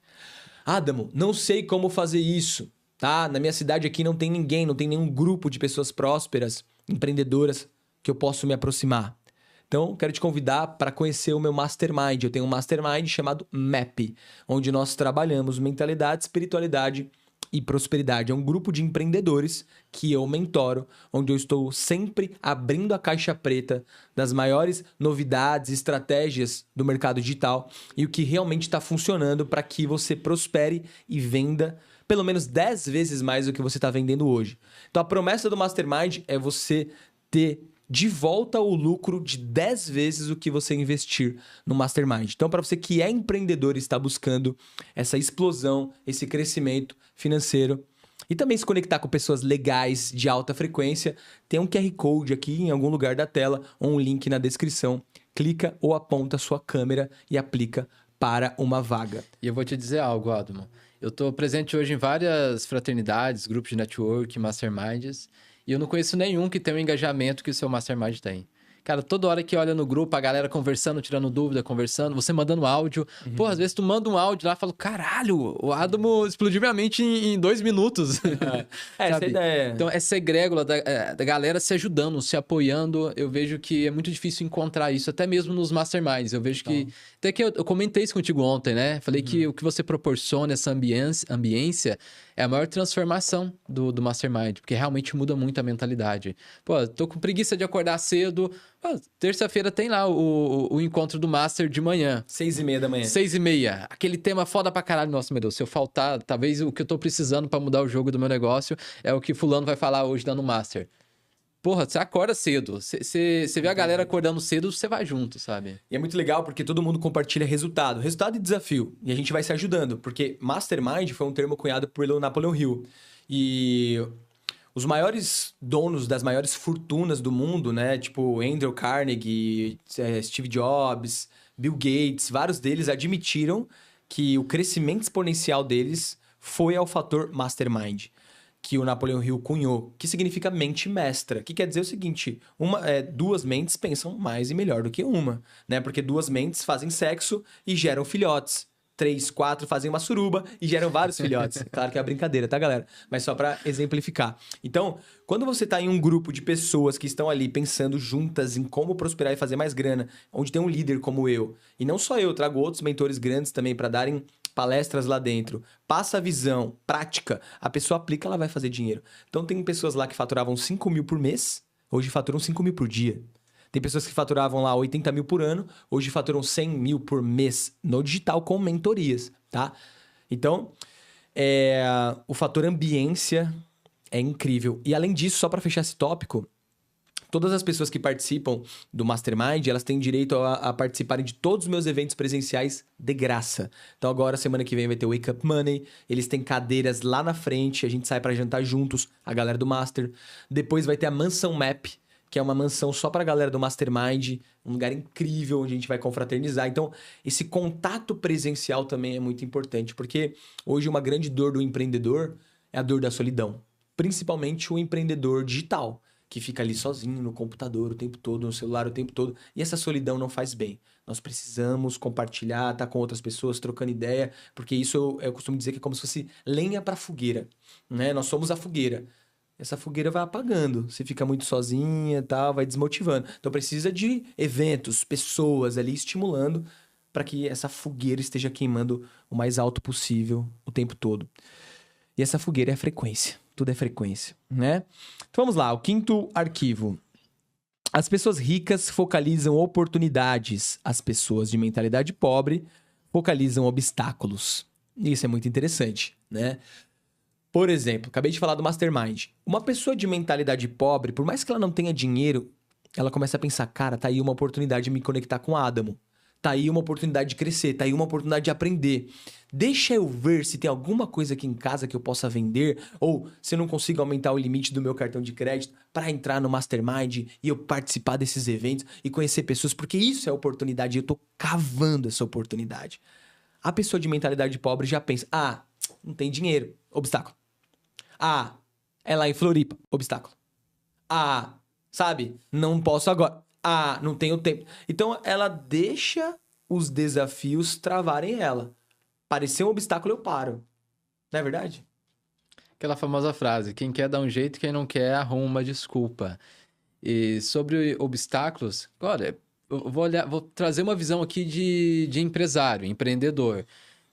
Speaker 1: Adamo, não sei como fazer isso, tá? Na minha cidade aqui não tem ninguém, não tem nenhum grupo de pessoas prósperas, empreendedoras, que eu posso me aproximar. Então, quero te convidar para conhecer o meu Mastermind. Eu tenho um Mastermind chamado MAP, onde nós trabalhamos mentalidade, espiritualidade e prosperidade. É um grupo de empreendedores que eu mentoro, onde eu estou sempre abrindo a caixa preta das maiores novidades, estratégias do mercado digital e o que realmente está funcionando para que você prospere e venda pelo menos 10 vezes mais do que você está vendendo hoje. Então, a promessa do Mastermind é você ter de volta o lucro de 10 vezes o que você investir no Mastermind. Então, para você que é empreendedor e está buscando essa explosão, esse crescimento financeiro e também se conectar com pessoas legais de alta frequência, tem um QR Code aqui em algum lugar da tela ou um link na descrição. Clica ou aponta a sua câmera e aplica para uma vaga.
Speaker 2: E eu vou te dizer algo, Adamo. Eu estou presente hoje em várias fraternidades, grupos de network, masterminds, e eu não conheço nenhum que tenha o engajamento que o seu Mastermind tem. Cara, toda hora que olha no grupo, a galera conversando, tirando dúvida, conversando, você mandando áudio. Pô, às vezes tu manda um áudio lá e fala, caralho, o Adamo explodiu minha mente em 2 minutos.
Speaker 1: Essa ideia.
Speaker 2: Então, essa egrégora da galera se ajudando, se apoiando, eu vejo que é muito difícil encontrar isso, até mesmo nos Masterminds. Eu vejo que... Até que eu comentei isso contigo ontem, né? Falei que o que você proporciona, essa ambiência, é a maior transformação do Mastermind, porque realmente muda muito a mentalidade. Pô, tô com preguiça de acordar cedo. Pô, terça-feira tem lá o encontro do Master de manhã.
Speaker 1: 6h30 da manhã.
Speaker 2: 6h30. Aquele tema foda pra caralho. Nossa, meu Deus, se eu faltar, talvez o que eu tô precisando pra mudar o jogo do meu negócio é o que fulano vai falar hoje dando Master. Porra, você acorda cedo. Você vê a galera acordando cedo, você vai junto, sabe?
Speaker 1: E é muito legal porque todo mundo compartilha resultado. Resultado e desafio. E a gente vai se ajudando. Porque Mastermind foi um termo cunhado pelo Napoleon Hill. E os maiores donos das maiores fortunas do mundo, né? Tipo Andrew Carnegie, Steve Jobs, Bill Gates, vários deles admitiram que o crescimento exponencial deles foi ao fator Mastermind, que o Napoleon Hill cunhou, que significa mente mestra, que quer dizer o seguinte, duas mentes pensam mais e melhor do que uma, né? Porque duas mentes fazem sexo e geram filhotes. 3, 4 fazem uma suruba e geram vários filhotes. Claro que é uma brincadeira, tá, galera? Mas só para exemplificar. Então, quando você tá em um grupo de pessoas que estão ali pensando juntas em como prosperar e fazer mais grana, onde tem um líder como eu, e não só eu, trago outros mentores grandes também para darem palestras lá dentro, passa a visão, prática, a pessoa aplica, ela vai fazer dinheiro. Então, tem pessoas lá que faturavam 5 mil por mês, hoje faturam 5 mil por dia. Tem pessoas que faturavam lá 80 mil por ano, hoje faturam 100 mil por mês no digital com mentorias, tá? Então, o fator ambiência é incrível. E além disso, só para fechar esse tópico, todas as pessoas que participam do Mastermind, elas têm direito a participarem de todos os meus eventos presenciais de graça. Então agora, semana que vem, vai ter o Wake Up Money. Eles têm cadeiras lá na frente, a gente sai para jantar juntos, a galera do Master. Depois vai ter a Mansão Map, que é uma mansão só para a galera do Mastermind. Um lugar incrível onde a gente vai confraternizar. Então, esse contato presencial também é muito importante. Porque hoje uma grande dor do empreendedor é a dor da solidão. Principalmente o empreendedor digital, que fica ali sozinho no computador o tempo todo, no celular o tempo todo. E essa solidão não faz bem. Nós precisamos compartilhar, estar com outras pessoas, trocando ideia, porque isso eu costumo dizer que é como se fosse lenha para fogueira, né? Nós somos a fogueira. Essa fogueira vai apagando. Você fica muito sozinha e tal, vai desmotivando. Então precisa de eventos, pessoas ali estimulando para que essa fogueira esteja queimando o mais alto possível o tempo todo. E essa fogueira é a frequência. Tudo é frequência, né? Então vamos lá, o quinto arquivo. As pessoas ricas focalizam oportunidades. As pessoas de mentalidade pobre focalizam obstáculos. Isso é muito interessante, né? Por exemplo, acabei de falar do Mastermind. Uma pessoa de mentalidade pobre, por mais que ela não tenha dinheiro, ela começa a pensar, cara, tá aí uma oportunidade de me conectar com o Adamo. Tá aí uma oportunidade de crescer, tá aí uma oportunidade de aprender. Deixa eu ver se tem alguma coisa aqui em casa que eu possa vender, ou se eu não consigo aumentar o limite do meu cartão de crédito para entrar no Mastermind e eu participar desses eventos e conhecer pessoas, porque isso é oportunidade e eu tô cavando essa oportunidade. A pessoa de mentalidade pobre já pensa, não tem dinheiro, obstáculo. É lá em Floripa, obstáculo. Sabe, não posso agora. Não tenho tempo. Então, ela deixa os desafios travarem ela. Parecer um obstáculo, eu paro. Não é verdade?
Speaker 2: Aquela famosa frase, quem quer dá um jeito, quem não quer arruma uma desculpa. E sobre obstáculos, olha, eu vou trazer uma visão aqui de empresário, empreendedor.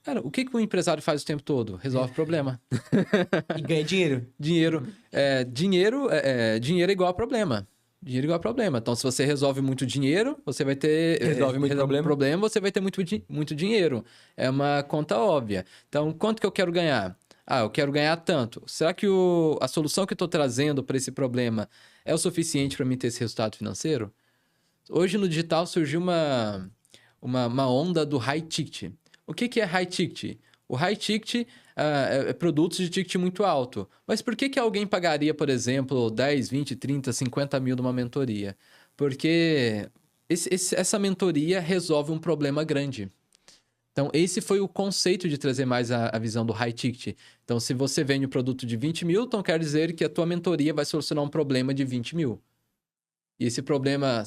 Speaker 2: Cara, o que um empresário faz o tempo todo? Resolve problema.
Speaker 1: E ganha dinheiro.
Speaker 2: Dinheiro é igual a problema. Dinheiro igual a problema. Então, se você resolve muito dinheiro, você vai ter...
Speaker 1: Resolve muito problema.
Speaker 2: Você vai ter muito dinheiro. É uma conta óbvia. Então, quanto que eu quero ganhar? Eu quero ganhar tanto. Será que a solução que eu estou trazendo para esse problema é o suficiente para mim ter esse resultado financeiro? Hoje, no digital, surgiu uma onda do high ticket. O que é high ticket? O high ticket é produtos de ticket muito alto. Mas por que alguém pagaria, por exemplo, 10, 20, 30, 50 mil numa mentoria? Porque essa mentoria resolve um problema grande. Então, esse foi o conceito de trazer mais a visão do high ticket. Então, se você vende um produto de 20 mil, então quer dizer que a tua mentoria vai solucionar um problema de 20 mil. E esse problema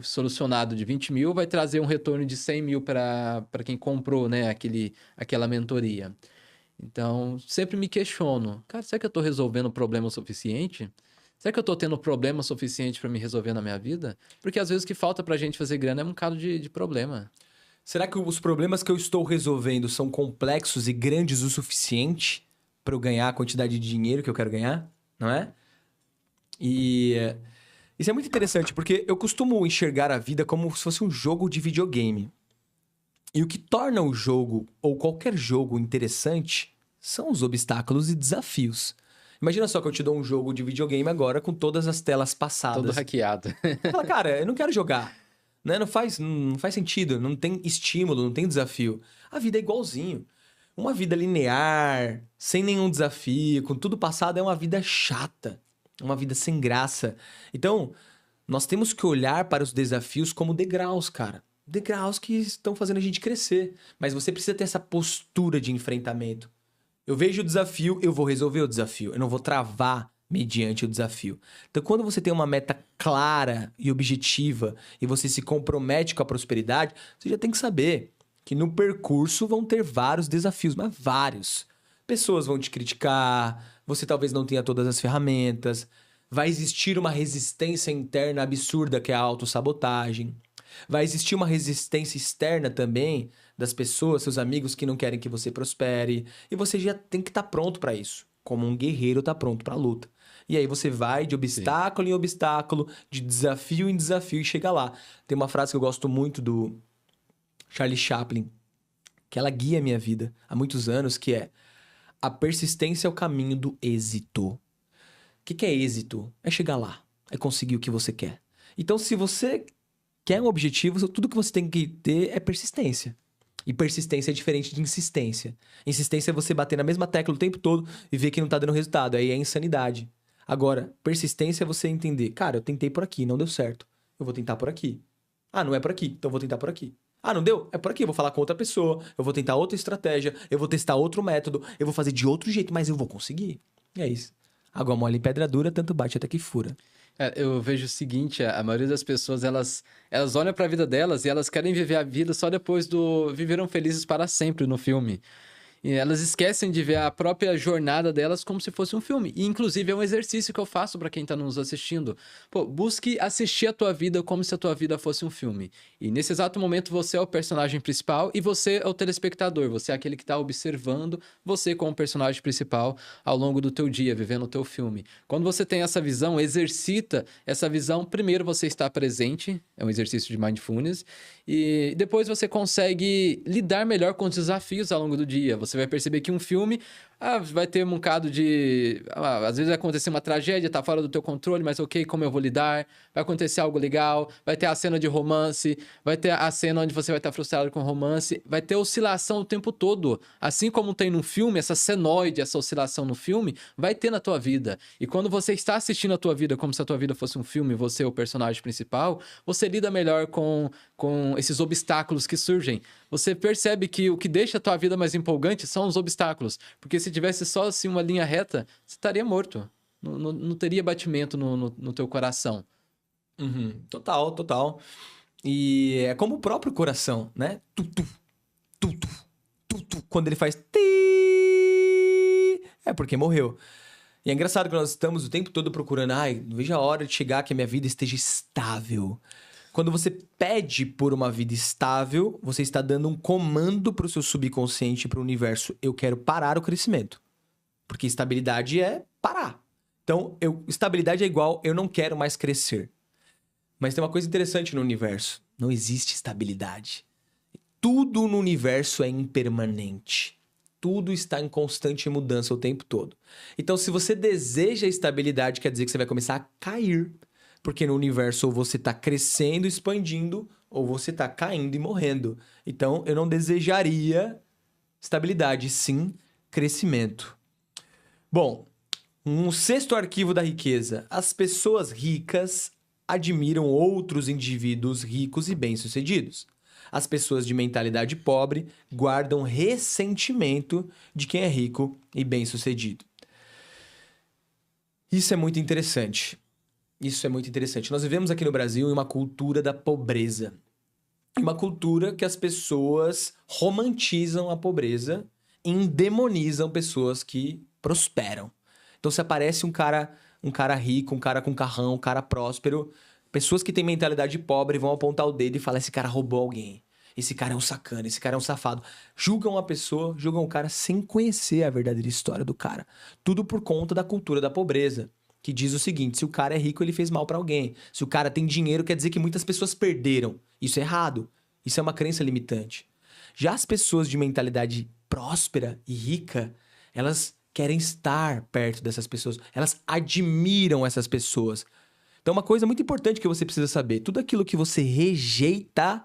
Speaker 2: solucionado de 20 mil vai trazer um retorno de 100 mil para quem comprou, né, aquela mentoria. Então, sempre me questiono, cara, será que eu estou resolvendo o problema o suficiente? Será que eu estou tendo problema suficiente para me resolver na minha vida? Porque às vezes o que falta para a gente fazer grana é um bocado de problema.
Speaker 1: Será que os problemas que eu estou resolvendo são complexos e grandes o suficiente para eu ganhar a quantidade de dinheiro que eu quero ganhar? Não é? E isso é muito interessante, porque eu costumo enxergar a vida como se fosse um jogo de videogame. E o que torna o jogo, ou qualquer jogo, interessante, são os obstáculos e desafios. Imagina só que eu te dou um jogo de videogame agora com todas as telas passadas.
Speaker 2: Todo hackeado.
Speaker 1: Fala, cara, eu não quero jogar. Né? Não faz sentido, não tem estímulo, não tem desafio. A vida é igualzinho. Uma vida linear, sem nenhum desafio, com tudo passado, é uma vida chata. Uma vida sem graça. Então, nós temos que olhar para os desafios como degraus, cara. Degraus que estão fazendo a gente crescer. Mas você precisa ter essa postura de enfrentamento. Eu vejo o desafio, eu vou resolver o desafio. Eu não vou travar mediante o desafio. Então, quando você tem uma meta clara e objetiva e você se compromete com a prosperidade, você já tem que saber que no percurso vão ter vários desafios, mas vários. Pessoas vão te criticar, você talvez não tenha todas as ferramentas, vai existir uma resistência interna absurda que é a autossabotagem. Vai existir uma resistência externa também das pessoas, seus amigos que não querem que você prospere. E você já tem que estar pronto para isso. Como um guerreiro está pronto para a luta. E aí você vai de obstáculo em obstáculo, de desafio em desafio e chega lá. Tem uma frase que eu gosto muito do Charlie Chaplin, que ela guia a minha vida há muitos anos, que é: a persistência é o caminho do êxito. O que é êxito? É chegar lá, é conseguir o que você quer. Então, se você quer um objetivo, tudo que você tem que ter é persistência. E persistência é diferente de insistência. Insistência é você bater na mesma tecla o tempo todo e ver que não tá dando resultado. Aí é insanidade. Agora, persistência é você entender: cara, eu tentei por aqui, não deu certo. Eu vou tentar por aqui. Não é por aqui, então eu vou tentar por aqui. Não deu? É por aqui, eu vou falar com outra pessoa, eu vou tentar outra estratégia, eu vou testar outro método, eu vou fazer de outro jeito, mas eu vou conseguir. E é isso. Água mole em pedra dura, tanto bate até que fura.
Speaker 2: Eu vejo o seguinte, a maioria das pessoas, elas olham pra vida delas e elas querem viver a vida só depois do Viveram Felizes para Sempre no filme. E elas esquecem de ver a própria jornada delas como se fosse um filme. E, inclusive, é um exercício que eu faço pra quem tá nos assistindo. Pô, busque assistir a tua vida como se a tua vida fosse um filme. E nesse exato momento você é o personagem principal e você é o telespectador. Você é aquele que tá observando você como personagem principal ao longo do teu dia, vivendo o teu filme. Quando você tem essa visão, exercita essa visão. Primeiro você está presente, é um exercício de mindfulness. E depois você consegue lidar melhor com os desafios ao longo do dia. Você vai perceber que um filme vai ter um bocado de... às vezes vai acontecer uma tragédia, tá fora do teu controle, mas ok, como eu vou lidar? Vai acontecer algo legal, vai ter a cena de romance, vai ter a cena onde você vai estar frustrado com romance, vai ter oscilação o tempo todo. Assim como tem no filme, essa senoide, essa oscilação no filme, vai ter na tua vida. E quando você está assistindo a tua vida como se a tua vida fosse um filme, você é o personagem principal, você lida melhor com esses obstáculos que surgem. Você percebe que o que deixa a tua vida mais empolgante são os obstáculos. Porque se tivesse só assim uma linha reta, você estaria morto. Não teria batimento no teu coração.
Speaker 1: Uhum. Total, total. E é como o próprio coração, né? Tu, tu, tu. Quando ele faz ti, é porque morreu. E é engraçado que nós estamos o tempo todo procurando, não vejo a hora de chegar que a minha vida esteja estável. Quando você pede por uma vida estável, você está dando um comando para o seu subconsciente, para o universo. Eu quero parar o crescimento. Porque estabilidade é parar. Então, estabilidade é igual, eu não quero mais crescer. Mas tem uma coisa interessante no universo. Não existe estabilidade. Tudo no universo é impermanente. Tudo está em constante mudança o tempo todo. Então, se você deseja estabilidade, quer dizer que você vai começar a cair. Porque no universo ou você está crescendo, expandindo, ou você está caindo e morrendo. Então, eu não desejaria estabilidade, sim crescimento. Bom, um sexto arquivo da riqueza. As pessoas ricas admiram outros indivíduos ricos e bem-sucedidos. As pessoas de mentalidade pobre guardam ressentimento de quem é rico e bem-sucedido. Isso é muito interessante. Isso é muito interessante. Nós vivemos aqui no Brasil em uma cultura da pobreza. Uma cultura que as pessoas romantizam a pobreza e endemonizam pessoas que prosperam. Então, se aparece um cara rico, um cara com carrão, um cara próspero, pessoas que têm mentalidade pobre vão apontar o dedo e falar: esse cara roubou alguém. Esse cara é um sacana, esse cara é um safado. Julgam a pessoa, julgam o cara sem conhecer a verdadeira história do cara. Tudo por conta da cultura da pobreza. Que diz o seguinte: se o cara é rico, ele fez mal pra alguém. Se o cara tem dinheiro, quer dizer que muitas pessoas perderam. Isso é errado. Isso é uma crença limitante. Já as pessoas de mentalidade próspera e rica, elas querem estar perto dessas pessoas. Elas admiram essas pessoas. Então, uma coisa muito importante que você precisa saber: tudo aquilo que você rejeita,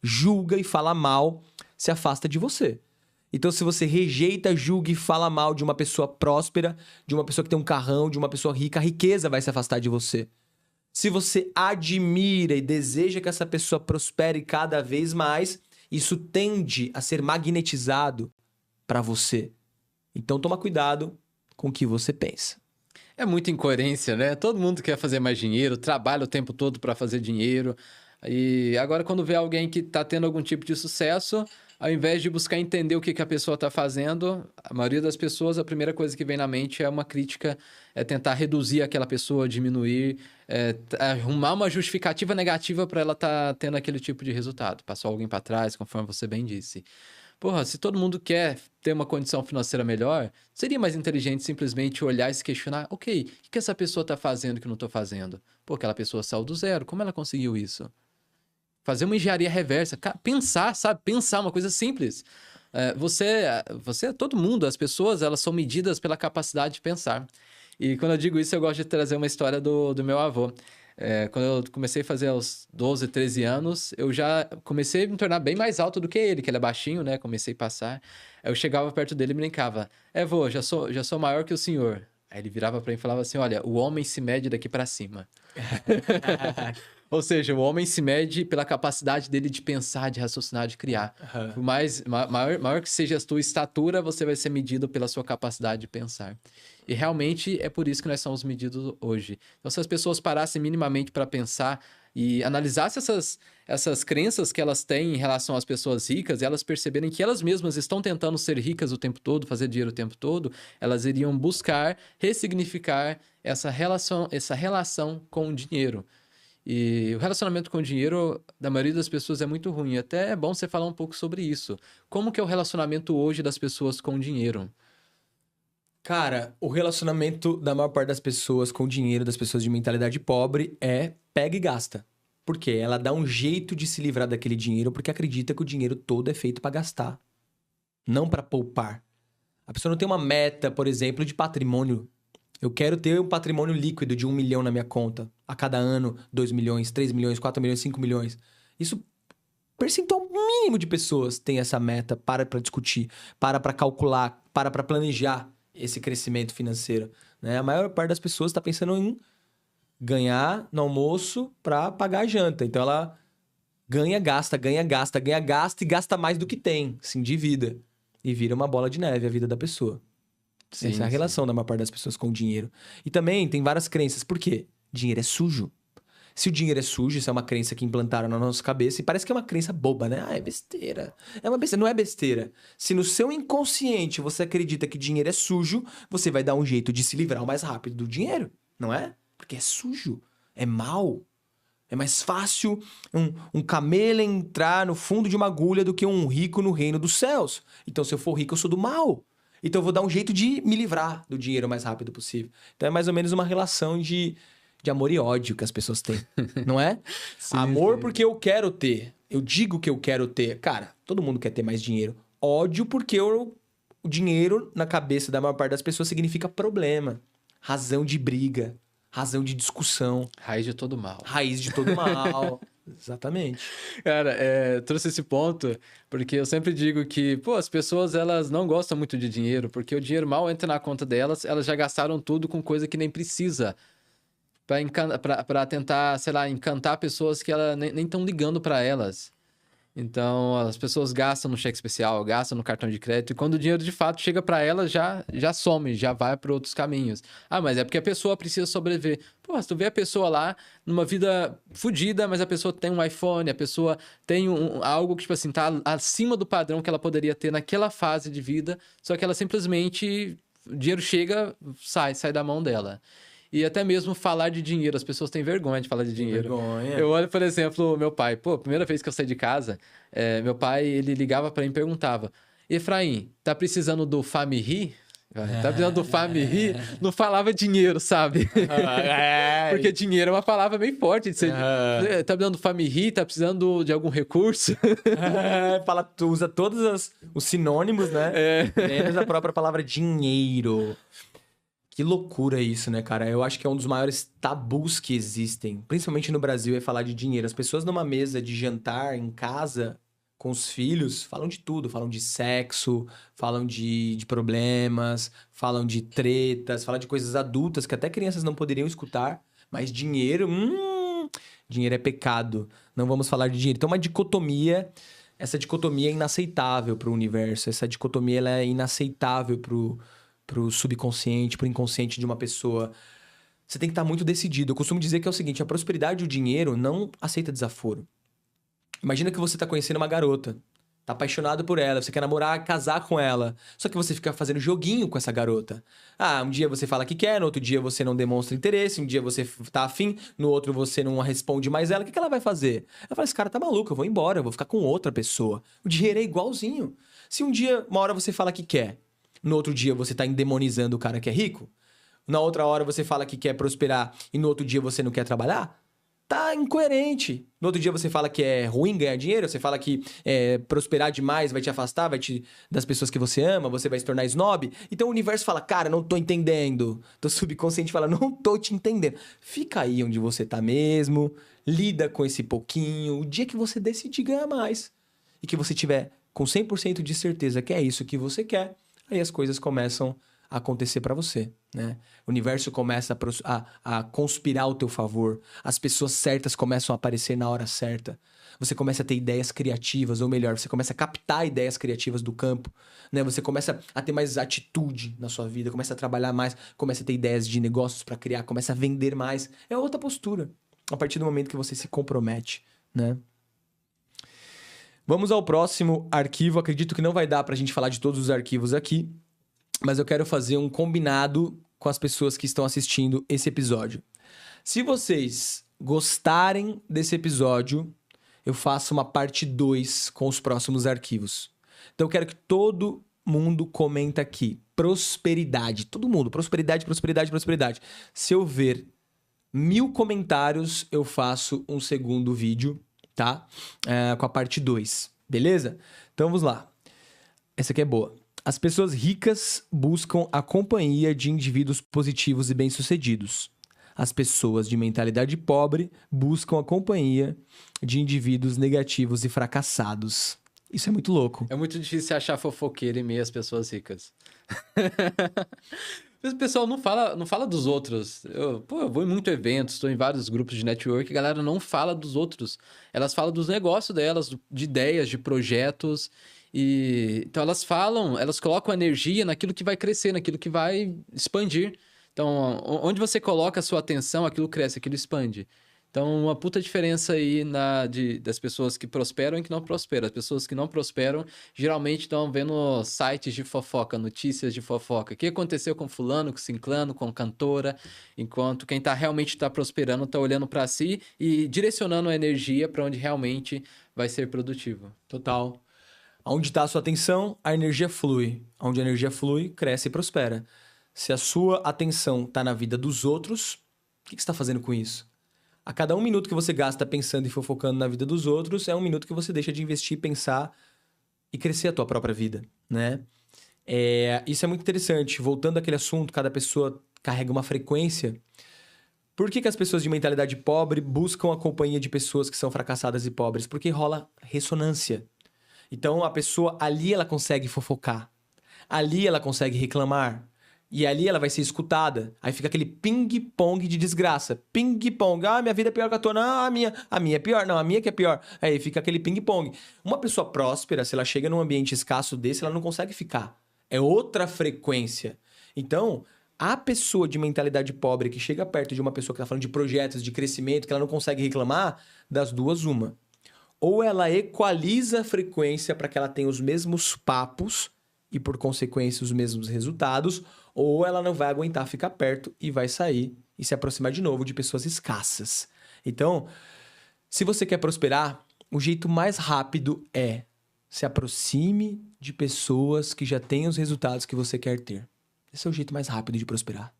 Speaker 1: julga e fala mal, se afasta de você. Então, se você rejeita, julga e fala mal de uma pessoa próspera, de uma pessoa que tem um carrão, de uma pessoa rica, a riqueza vai se afastar de você. Se você admira e deseja que essa pessoa prospere cada vez mais, isso tende a ser magnetizado para você. Então, toma cuidado com o que você pensa.
Speaker 2: É muita incoerência, né? Todo mundo quer fazer mais dinheiro, trabalha o tempo todo para fazer dinheiro. E agora, quando vê alguém que está tendo algum tipo de sucesso, ao invés de buscar entender o que a pessoa está fazendo, a maioria das pessoas, a primeira coisa que vem na mente é uma crítica, é tentar reduzir aquela pessoa, diminuir, arrumar uma justificativa negativa para ela estar tendo aquele tipo de resultado. Passou alguém para trás, conforme você bem disse. Porra, se todo mundo quer ter uma condição financeira melhor, seria mais inteligente simplesmente olhar e se questionar: ok, o que essa pessoa está fazendo que eu não estou fazendo? Pô, aquela pessoa saiu do zero, como ela conseguiu isso? Fazer uma engenharia reversa, pensar, sabe? Pensar, uma coisa simples. Todo mundo, as pessoas, elas são medidas pela capacidade de pensar. E quando eu digo isso, eu gosto de trazer uma história do meu avô. Quando eu comecei a fazer aos 12, 13 anos, eu já comecei a me tornar bem mais alto do que ele é baixinho, né? Comecei a passar. Eu chegava perto dele e brincava: vô, já sou maior que o senhor. Aí ele virava pra mim e falava assim, olha, o homem se mede daqui pra cima. Ou seja, o homem se mede pela capacidade dele de pensar, de raciocinar, de criar. Por maior que seja a tua estatura, você vai ser medido pela sua capacidade de pensar. E realmente é por isso que nós somos medidos hoje. Então, se as pessoas parassem minimamente para pensar e analisassem essas crenças que elas têm em relação às pessoas ricas, e elas perceberem que elas mesmas estão tentando ser ricas o tempo todo, fazer dinheiro o tempo todo, elas iriam buscar ressignificar essa relação com o dinheiro. E o relacionamento com o dinheiro, da maioria das pessoas, é muito ruim. Até é bom você falar um pouco sobre isso. Como que é o relacionamento hoje das pessoas com o dinheiro?
Speaker 1: Cara, o relacionamento da maior parte das pessoas com o dinheiro, das pessoas de mentalidade pobre, é pega e gasta. Por quê? Ela dá um jeito de se livrar daquele dinheiro porque acredita que o dinheiro todo é feito para gastar, não para poupar. A pessoa não tem uma meta, por exemplo, de patrimônio. Eu quero ter um patrimônio líquido de 1 milhão na minha conta. A cada ano, 2 milhões, 3 milhões, 4 milhões, 5 milhões. Isso, percentual mínimo de pessoas tem essa meta para discutir, para calcular, para planejar esse crescimento financeiro. Né? A maior parte das pessoas está pensando em ganhar no almoço para pagar a janta. Então ela ganha, gasta e gasta mais do que tem. Se endivida. E vira uma bola de neve a vida da pessoa.
Speaker 2: Sim,
Speaker 1: Essa é a relação da maior parte das pessoas com o dinheiro. E também tem várias crenças. Por quê? Dinheiro é sujo. Se o dinheiro é sujo, isso é uma crença que implantaram na nossa cabeça e parece que é uma crença boba, né? Ah, é besteira. É uma besteira. Não é besteira. Se no seu inconsciente você acredita que dinheiro é sujo, você vai dar um jeito de se livrar o mais rápido do dinheiro, não é? Porque é sujo. É mau. É mais fácil um camelo entrar no fundo de uma agulha do que um rico no reino dos céus. Então, se eu for rico, eu sou do mal. Então, eu vou dar um jeito de me livrar do dinheiro o mais rápido possível. Então, é mais ou menos uma relação de amor e ódio que as pessoas têm, não é?
Speaker 2: Sim,
Speaker 1: Amor
Speaker 2: sim.
Speaker 1: porque eu quero ter. Eu digo que eu quero ter. Cara, todo mundo quer ter mais dinheiro. Ódio porque o dinheiro na cabeça da maior parte das pessoas significa problema, razão de briga, razão de discussão.
Speaker 2: Raiz de todo mal.
Speaker 1: Raiz de todo mal. Exatamente.
Speaker 2: Cara, trouxe esse ponto porque eu sempre digo que, pô, as pessoas, elas não gostam muito de dinheiro, porque o dinheiro mal entra na conta delas, elas já gastaram tudo com coisa que nem precisa. Pra tentar, sei lá, encantar pessoas que elas nem estão ligando pra elas. Então, as pessoas gastam no cheque especial, gastam no cartão de crédito, e quando o dinheiro de fato chega pra elas, já some, já vai para outros caminhos. Ah, mas é porque a pessoa precisa sobreviver. Pô, se tu vê a pessoa lá numa vida fodida, mas a pessoa tem um iPhone, a pessoa tem algo que, tipo assim, tá acima do padrão que ela poderia ter naquela fase de vida, só que ela simplesmente, o dinheiro chega, sai da mão dela. E até mesmo falar de dinheiro. As pessoas têm vergonha de falar de dinheiro.
Speaker 1: Vergonha.
Speaker 2: Eu olho, por exemplo, meu pai. Pô, primeira vez que eu saí de casa, meu pai, ele ligava pra mim e perguntava: Efraim, tá precisando do Famiri? Tá precisando do Famiri? Não falava dinheiro, sabe? Porque dinheiro é uma palavra bem forte. De ser, tá precisando do Famiri? Tá precisando de algum recurso?
Speaker 1: Tu usa todos os sinônimos, né? Menos a própria palavra dinheiro. Que loucura isso, né, cara? Eu acho que é um dos maiores tabus que existem, principalmente no Brasil, é falar de dinheiro. As pessoas numa mesa de jantar em casa com os filhos falam de tudo, falam de sexo, falam de problemas, falam de tretas, falam de coisas adultas que até crianças não poderiam escutar, mas dinheiro, dinheiro é pecado. Não vamos falar de dinheiro. Então, uma dicotomia, essa dicotomia é inaceitável para o universo, essa dicotomia ela é inaceitável pro subconsciente, pro inconsciente de uma pessoa. Você tem que estar muito decidido. Eu costumo dizer que é o seguinte, a prosperidade e o dinheiro não aceita desaforo. Imagina que você tá conhecendo uma garota, tá apaixonado por ela, você quer namorar, casar com ela, só que você fica fazendo joguinho com essa garota. Ah, um dia você fala que quer, no outro dia você não demonstra interesse, um dia você tá afim, no outro você não responde mais ela, o que ela vai fazer? Ela fala, esse cara tá maluco, eu vou embora, eu vou ficar com outra pessoa. O dinheiro é igualzinho. Se um dia, uma hora você fala que quer, no outro dia você tá endemonizando o cara que é rico, na outra hora você fala que quer prosperar e no outro dia você não quer trabalhar, tá incoerente. No outro dia você fala que é ruim ganhar dinheiro, você fala que prosperar demais vai te afastar, das pessoas que você ama, você vai se tornar snob. Então o universo fala, cara, não tô entendendo. Teu subconsciente fala, não tô te entendendo. Fica aí onde você tá mesmo, lida com esse pouquinho. O dia que você decidir ganhar mais e que você tiver com 100% de certeza que é isso que você quer, aí as coisas começam acontecer para você, né? O universo começa a conspirar ao teu favor. As pessoas certas começam a aparecer na hora certa. Você começa a ter ideias criativas, ou melhor, você começa a captar ideias criativas do campo, né? Você começa a ter mais atitude na sua vida, começa a trabalhar mais, começa a ter ideias de negócios para criar, começa a vender mais. É outra postura, a partir do momento que você se compromete, né? Vamos ao próximo arquivo. Acredito que não vai dar pra gente falar de todos os arquivos aqui, mas eu quero fazer um combinado com as pessoas que estão assistindo esse episódio. Se vocês gostarem desse episódio, eu faço uma parte 2 com os próximos arquivos. Então eu quero que todo mundo comenta aqui. Prosperidade. Todo mundo. Prosperidade, prosperidade, prosperidade. Se eu ver 1000 comentários, eu faço um segundo vídeo, tá? Com a parte 2. Beleza? Então vamos lá. Essa aqui é boa. As pessoas ricas buscam a companhia de indivíduos positivos e bem-sucedidos. As pessoas de mentalidade pobre buscam a companhia de indivíduos negativos e fracassados. Isso é muito louco.
Speaker 2: É muito difícil achar fofoqueiro em meio às pessoas ricas. O pessoal não fala dos outros. Eu vou em muitos eventos, estou em vários grupos de network, a galera não fala dos outros. Elas falam dos negócios delas, de ideias, de projetos. Então elas colocam energia naquilo que vai crescer, naquilo que vai expandir. Então, onde você coloca a sua atenção, aquilo cresce, aquilo expande. Então, uma puta diferença aí das pessoas que prosperam e que não prosperam. As pessoas que não prosperam, geralmente estão vendo sites de fofoca, notícias de fofoca. O que aconteceu com fulano, com ciclano, com cantora, enquanto quem realmente está prosperando está olhando para si e direcionando a energia para onde realmente vai ser produtivo.
Speaker 1: Total. Onde está a sua atenção, a energia flui. Onde a energia flui, cresce e prospera. Se a sua atenção está na vida dos outros, o que você está fazendo com isso? A cada 1 minuto que você gasta pensando e fofocando na vida dos outros, é 1 minuto que você deixa de investir, pensar e crescer a tua própria vida, né? Isso é muito interessante. Voltando àquele assunto, cada pessoa carrega uma frequência. Por que as pessoas de mentalidade pobre buscam a companhia de pessoas que são fracassadas e pobres? Porque rola ressonância. Então, a pessoa ali ela consegue fofocar. Ali ela consegue reclamar. E ali ela vai ser escutada. Aí fica aquele ping-pong de desgraça. Ping-pong. Ah, minha vida é pior que a tua. Não, a minha é pior. Não, a minha que é pior. Aí fica aquele ping-pong. Uma pessoa próspera, se ela chega num ambiente escasso desse, ela não consegue ficar. É outra frequência. Então, a pessoa de mentalidade pobre que chega perto de uma pessoa que está falando de projetos, de crescimento, que ela não consegue reclamar, das duas, uma. Ou ela equaliza a frequência para que ela tenha os mesmos papos e, por consequência, os mesmos resultados, ou ela não vai aguentar ficar perto e vai sair e se aproximar de novo de pessoas escassas. Então, se você quer prosperar, o jeito mais rápido é se aproxime de pessoas que já têm os resultados que você quer ter. Esse é o jeito mais rápido de prosperar.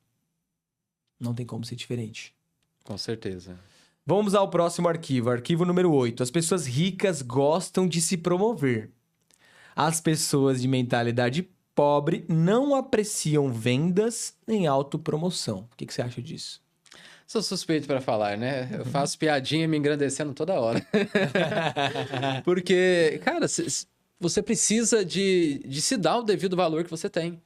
Speaker 1: Não tem como ser diferente.
Speaker 2: Com certeza.
Speaker 1: Vamos ao próximo arquivo. Arquivo número 8. As pessoas ricas gostam de se promover. As pessoas de mentalidade pobre não apreciam vendas nem autopromoção. O que você acha disso?
Speaker 2: Sou suspeito para falar, né? Eu faço piadinha me engrandecendo toda hora. Porque, cara, você precisa de se dar o devido valor que você tem.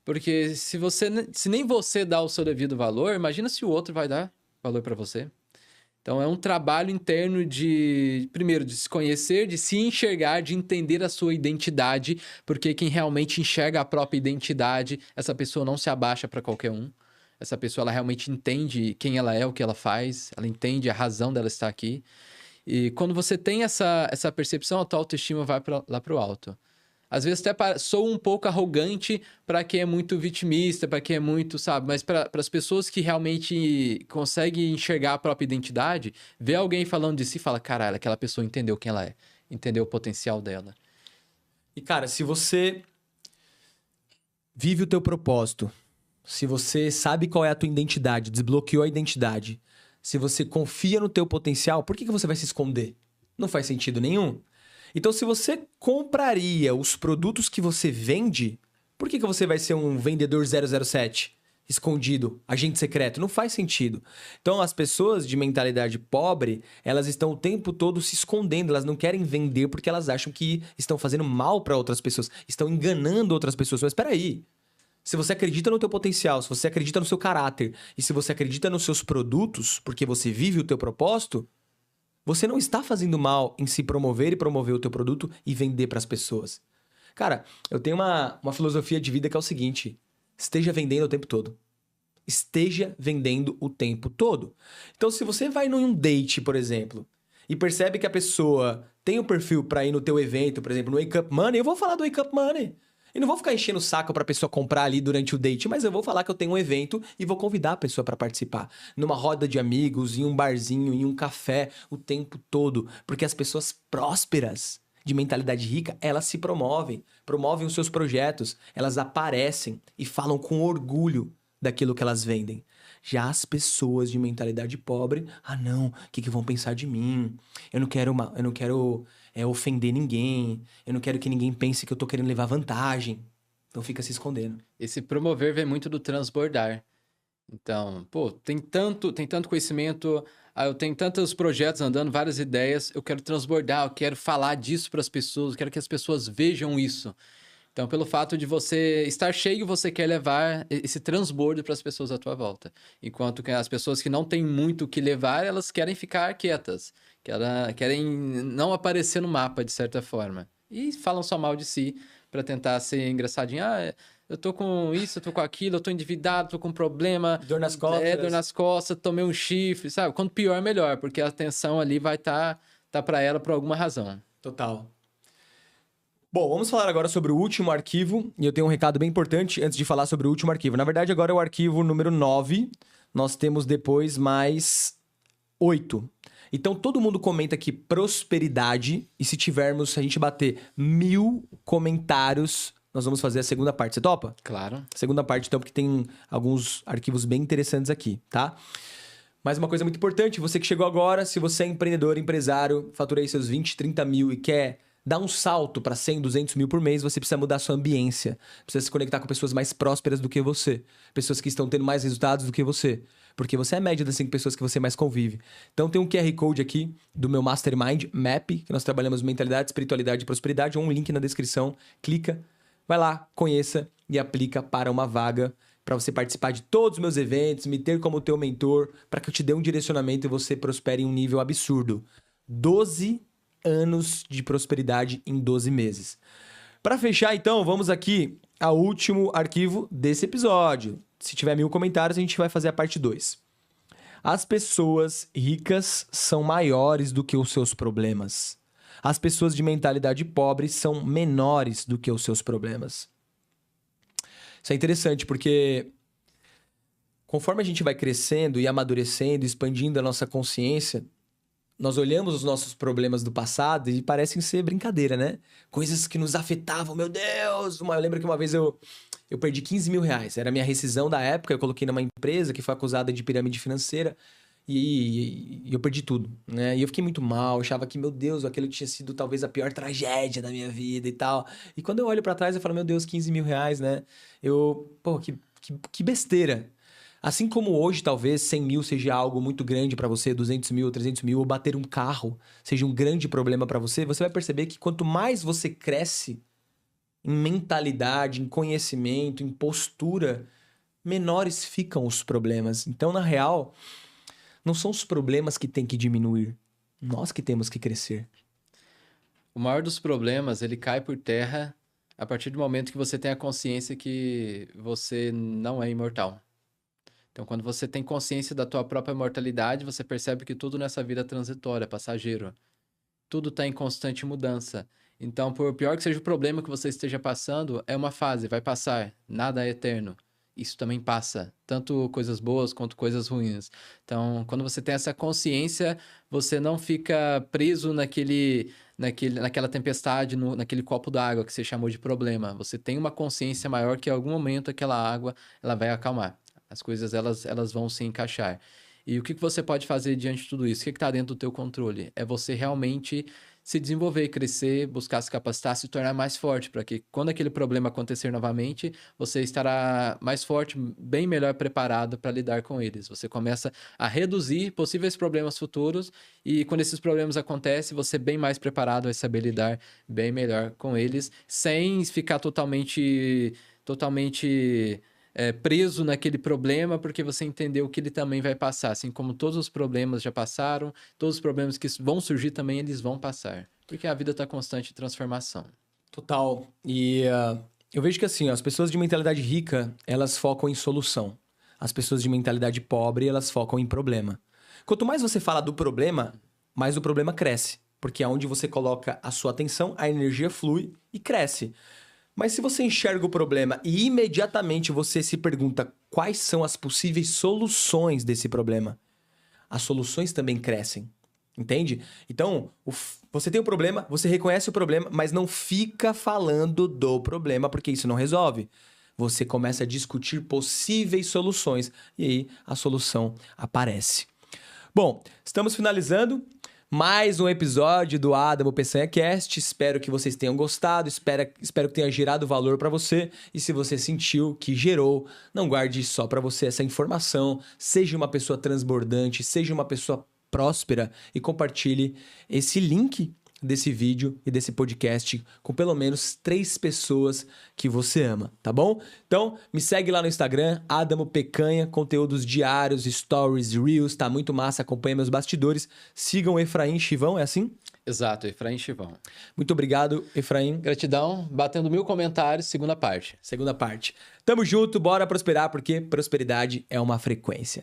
Speaker 2: Porque se nem você dá o seu devido valor, imagina se o outro vai dar valor para você. Então, é um trabalho interno primeiro, de se conhecer, de se enxergar, de entender a sua identidade, porque quem realmente enxerga a própria identidade, essa pessoa não se abaixa para qualquer um. Essa pessoa, ela realmente entende quem ela é, o que ela faz, ela entende a razão dela estar aqui. E quando você tem essa percepção, a tua autoestima vai lá para o alto. Às vezes até sou um pouco arrogante para quem é muito vitimista, para quem é muito, sabe? Mas para as pessoas que realmente conseguem enxergar a própria identidade, ver alguém falando de si e fala, caralho, aquela pessoa entendeu quem ela é, entendeu o potencial dela.
Speaker 1: E, cara, se você vive o teu propósito, se você sabe qual é a tua identidade, desbloqueou a identidade, se você confia no teu potencial, por que você vai se esconder? Não faz sentido nenhum. Então, se você compraria os produtos que você vende, por que você vai ser um vendedor 007, escondido, agente secreto? Não faz sentido. Então, as pessoas de mentalidade pobre, elas estão o tempo todo se escondendo, elas não querem vender porque elas acham que estão fazendo mal para outras pessoas, estão enganando outras pessoas. Mas espera aí, Se você acredita no teu potencial, se você acredita no seu caráter e se você acredita nos seus produtos, porque você vive o teu propósito, você não está fazendo mal em se promover e promover o teu produto e vender para as pessoas. Cara, eu tenho uma filosofia de vida que é o seguinte: esteja vendendo o tempo todo. Esteja vendendo o tempo todo. Então, se você vai num date, por exemplo, e percebe que a pessoa tem o perfil para ir no teu evento, por exemplo, no Wake Up Money, eu vou falar do Wake Up Money. E não vou ficar enchendo o saco pra pessoa comprar ali durante o date, mas eu vou falar que eu tenho um evento e vou convidar a pessoa pra participar. Numa roda de amigos, em um barzinho, em um café, o tempo todo. Porque as pessoas prósperas, de mentalidade rica, elas se promovem os seus projetos, elas aparecem e falam com orgulho daquilo que elas vendem. Já as pessoas de mentalidade pobre, não, o que vão pensar de mim? Eu não quero ofender ninguém, eu não quero que ninguém pense que eu tô querendo levar vantagem. Então fica se escondendo.
Speaker 2: Esse promover vem muito do transbordar. Então, pô, tem tanto conhecimento, eu tenho tantos projetos andando, várias ideias, eu quero transbordar, eu quero falar disso para as pessoas, eu quero que as pessoas vejam isso. Então, pelo fato de você estar cheio, você quer levar esse transbordo para as pessoas à tua volta. Enquanto que as pessoas que não têm muito o que levar, elas querem ficar quietas. Querem não aparecer no mapa, de certa forma. E falam só mal de si para tentar ser engraçadinho. Eu tô com isso, eu tô com aquilo, eu tô endividado, tô com problema.
Speaker 1: Dor nas costas.
Speaker 2: Dor nas costas, tomei um chifre, sabe? Quanto pior, melhor, porque a atenção ali vai tá para ela por alguma razão.
Speaker 1: Total. Bom, vamos falar agora sobre o último arquivo. E eu tenho um recado bem importante antes de falar sobre o último arquivo. Na verdade, agora é o arquivo número 9. Nós temos depois mais 8. Então, todo mundo comenta aqui prosperidade. E se a gente bater 1000 comentários, nós vamos fazer a segunda parte. Você topa?
Speaker 2: Claro.
Speaker 1: Segunda parte, então, porque tem alguns arquivos bem interessantes aqui, tá? Mas uma coisa muito importante, você que chegou agora, se você é empreendedor, empresário, faturei seus 20, 30 mil e quer dar um salto para 100, 200 mil por mês, você precisa mudar a sua ambiência. Precisa se conectar com pessoas mais prósperas do que você. Pessoas que estão tendo mais resultados do que você. Porque você é a média das 5 pessoas que você mais convive. Então tem um QR Code aqui do meu Mastermind Map, que nós trabalhamos mentalidade, espiritualidade e prosperidade. Ou um link na descrição. Clica, vai lá, conheça e aplica para uma vaga para você participar de todos os meus eventos, me ter como teu mentor, para que eu te dê um direcionamento e você prospere em um nível absurdo. 12 anos de prosperidade em 12 meses. Para fechar, então, vamos aqui ao último arquivo desse episódio. Se tiver 1000 comentários, a gente vai fazer a parte 2. As pessoas ricas são maiores do que os seus problemas. As pessoas de mentalidade pobre são menores do que os seus problemas. Isso é interessante porque conforme a gente vai crescendo e amadurecendo, expandindo a nossa consciência, nós olhamos os nossos problemas do passado e parecem ser brincadeira, né? Coisas que nos afetavam, meu Deus! Eu lembro que uma vez eu perdi 15 mil reais. Era a minha rescisão da época, eu coloquei numa empresa que foi acusada de pirâmide financeira e eu perdi tudo, né? E eu fiquei muito mal, achava que, meu Deus, aquilo tinha sido talvez a pior tragédia da minha vida e tal. E quando eu olho pra trás, eu falo, meu Deus, 15 mil reais, né? Que besteira. Assim como hoje, talvez, 100 mil seja algo muito grande para você, 200 mil, 300 mil, ou bater um carro seja um grande problema para você, você vai perceber que quanto mais você cresce em mentalidade, em conhecimento, em postura, menores ficam os problemas. Então, na real, não são os problemas que têm que diminuir, nós que temos que crescer.
Speaker 2: O maior dos problemas, ele cai por terra a partir do momento que você tem a consciência que você não é imortal. Então, quando você tem consciência da tua própria mortalidade, você percebe que tudo nessa vida é transitório, é passageiro. Tudo está em constante mudança. Então, por pior que seja o problema que você esteja passando, é uma fase, vai passar. Nada é eterno. Isso também passa. Tanto coisas boas quanto coisas ruins. Então, quando você tem essa consciência, você não fica preso naquela tempestade, naquele copo d'água que você chamou de problema. Você tem uma consciência maior que em algum momento aquela água ela vai acalmar. As coisas, elas vão se encaixar. E o que você pode fazer diante de tudo isso? O que está dentro do teu controle? É você realmente se desenvolver, crescer, buscar se capacitar, se tornar mais forte, para que quando aquele problema acontecer novamente, você estará mais forte, bem melhor preparado para lidar com eles. Você começa a reduzir possíveis problemas futuros e quando esses problemas acontecem, você bem mais preparado vai saber lidar bem melhor com eles, sem ficar totalmente totalmente preso naquele problema, porque você entendeu que ele também vai passar. Assim como todos os problemas já passaram, todos os problemas que vão surgir também, eles vão passar. Porque a vida está constante em transformação.
Speaker 1: Total. E eu vejo que assim, ó, as pessoas de mentalidade rica, elas focam em solução. As pessoas de mentalidade pobre, elas focam em problema. Quanto mais você fala do problema, mais o problema cresce. Porque é onde você coloca a sua atenção, a energia flui e cresce. Mas se você enxerga o problema e imediatamente você se pergunta quais são as possíveis soluções desse problema, as soluções também crescem. Entende? Então, você tem o problema, você reconhece o problema, mas não fica falando do problema, porque isso não resolve. Você começa a discutir possíveis soluções e aí a solução aparece. Bom, estamos finalizando mais um episódio do Adamo Peçanha Cast. Espero que vocês tenham gostado, espero que tenha gerado valor para você. E se você sentiu que gerou, não guarde só para você essa informação. Seja uma pessoa transbordante, seja uma pessoa próspera e compartilhe esse link desse vídeo e desse podcast com pelo menos 3 pessoas que você ama, tá bom? Então, me segue lá no Instagram, Adamo Pecanha, conteúdos diários, stories, reels, tá muito massa, acompanha meus bastidores. Sigam o Efraim Chivão, é assim?
Speaker 2: Exato, Efraim Chivão.
Speaker 1: Muito obrigado, Efraim.
Speaker 2: Gratidão, batendo 1000 comentários, segunda parte.
Speaker 1: Segunda parte. Tamo junto, bora prosperar, porque prosperidade é uma frequência.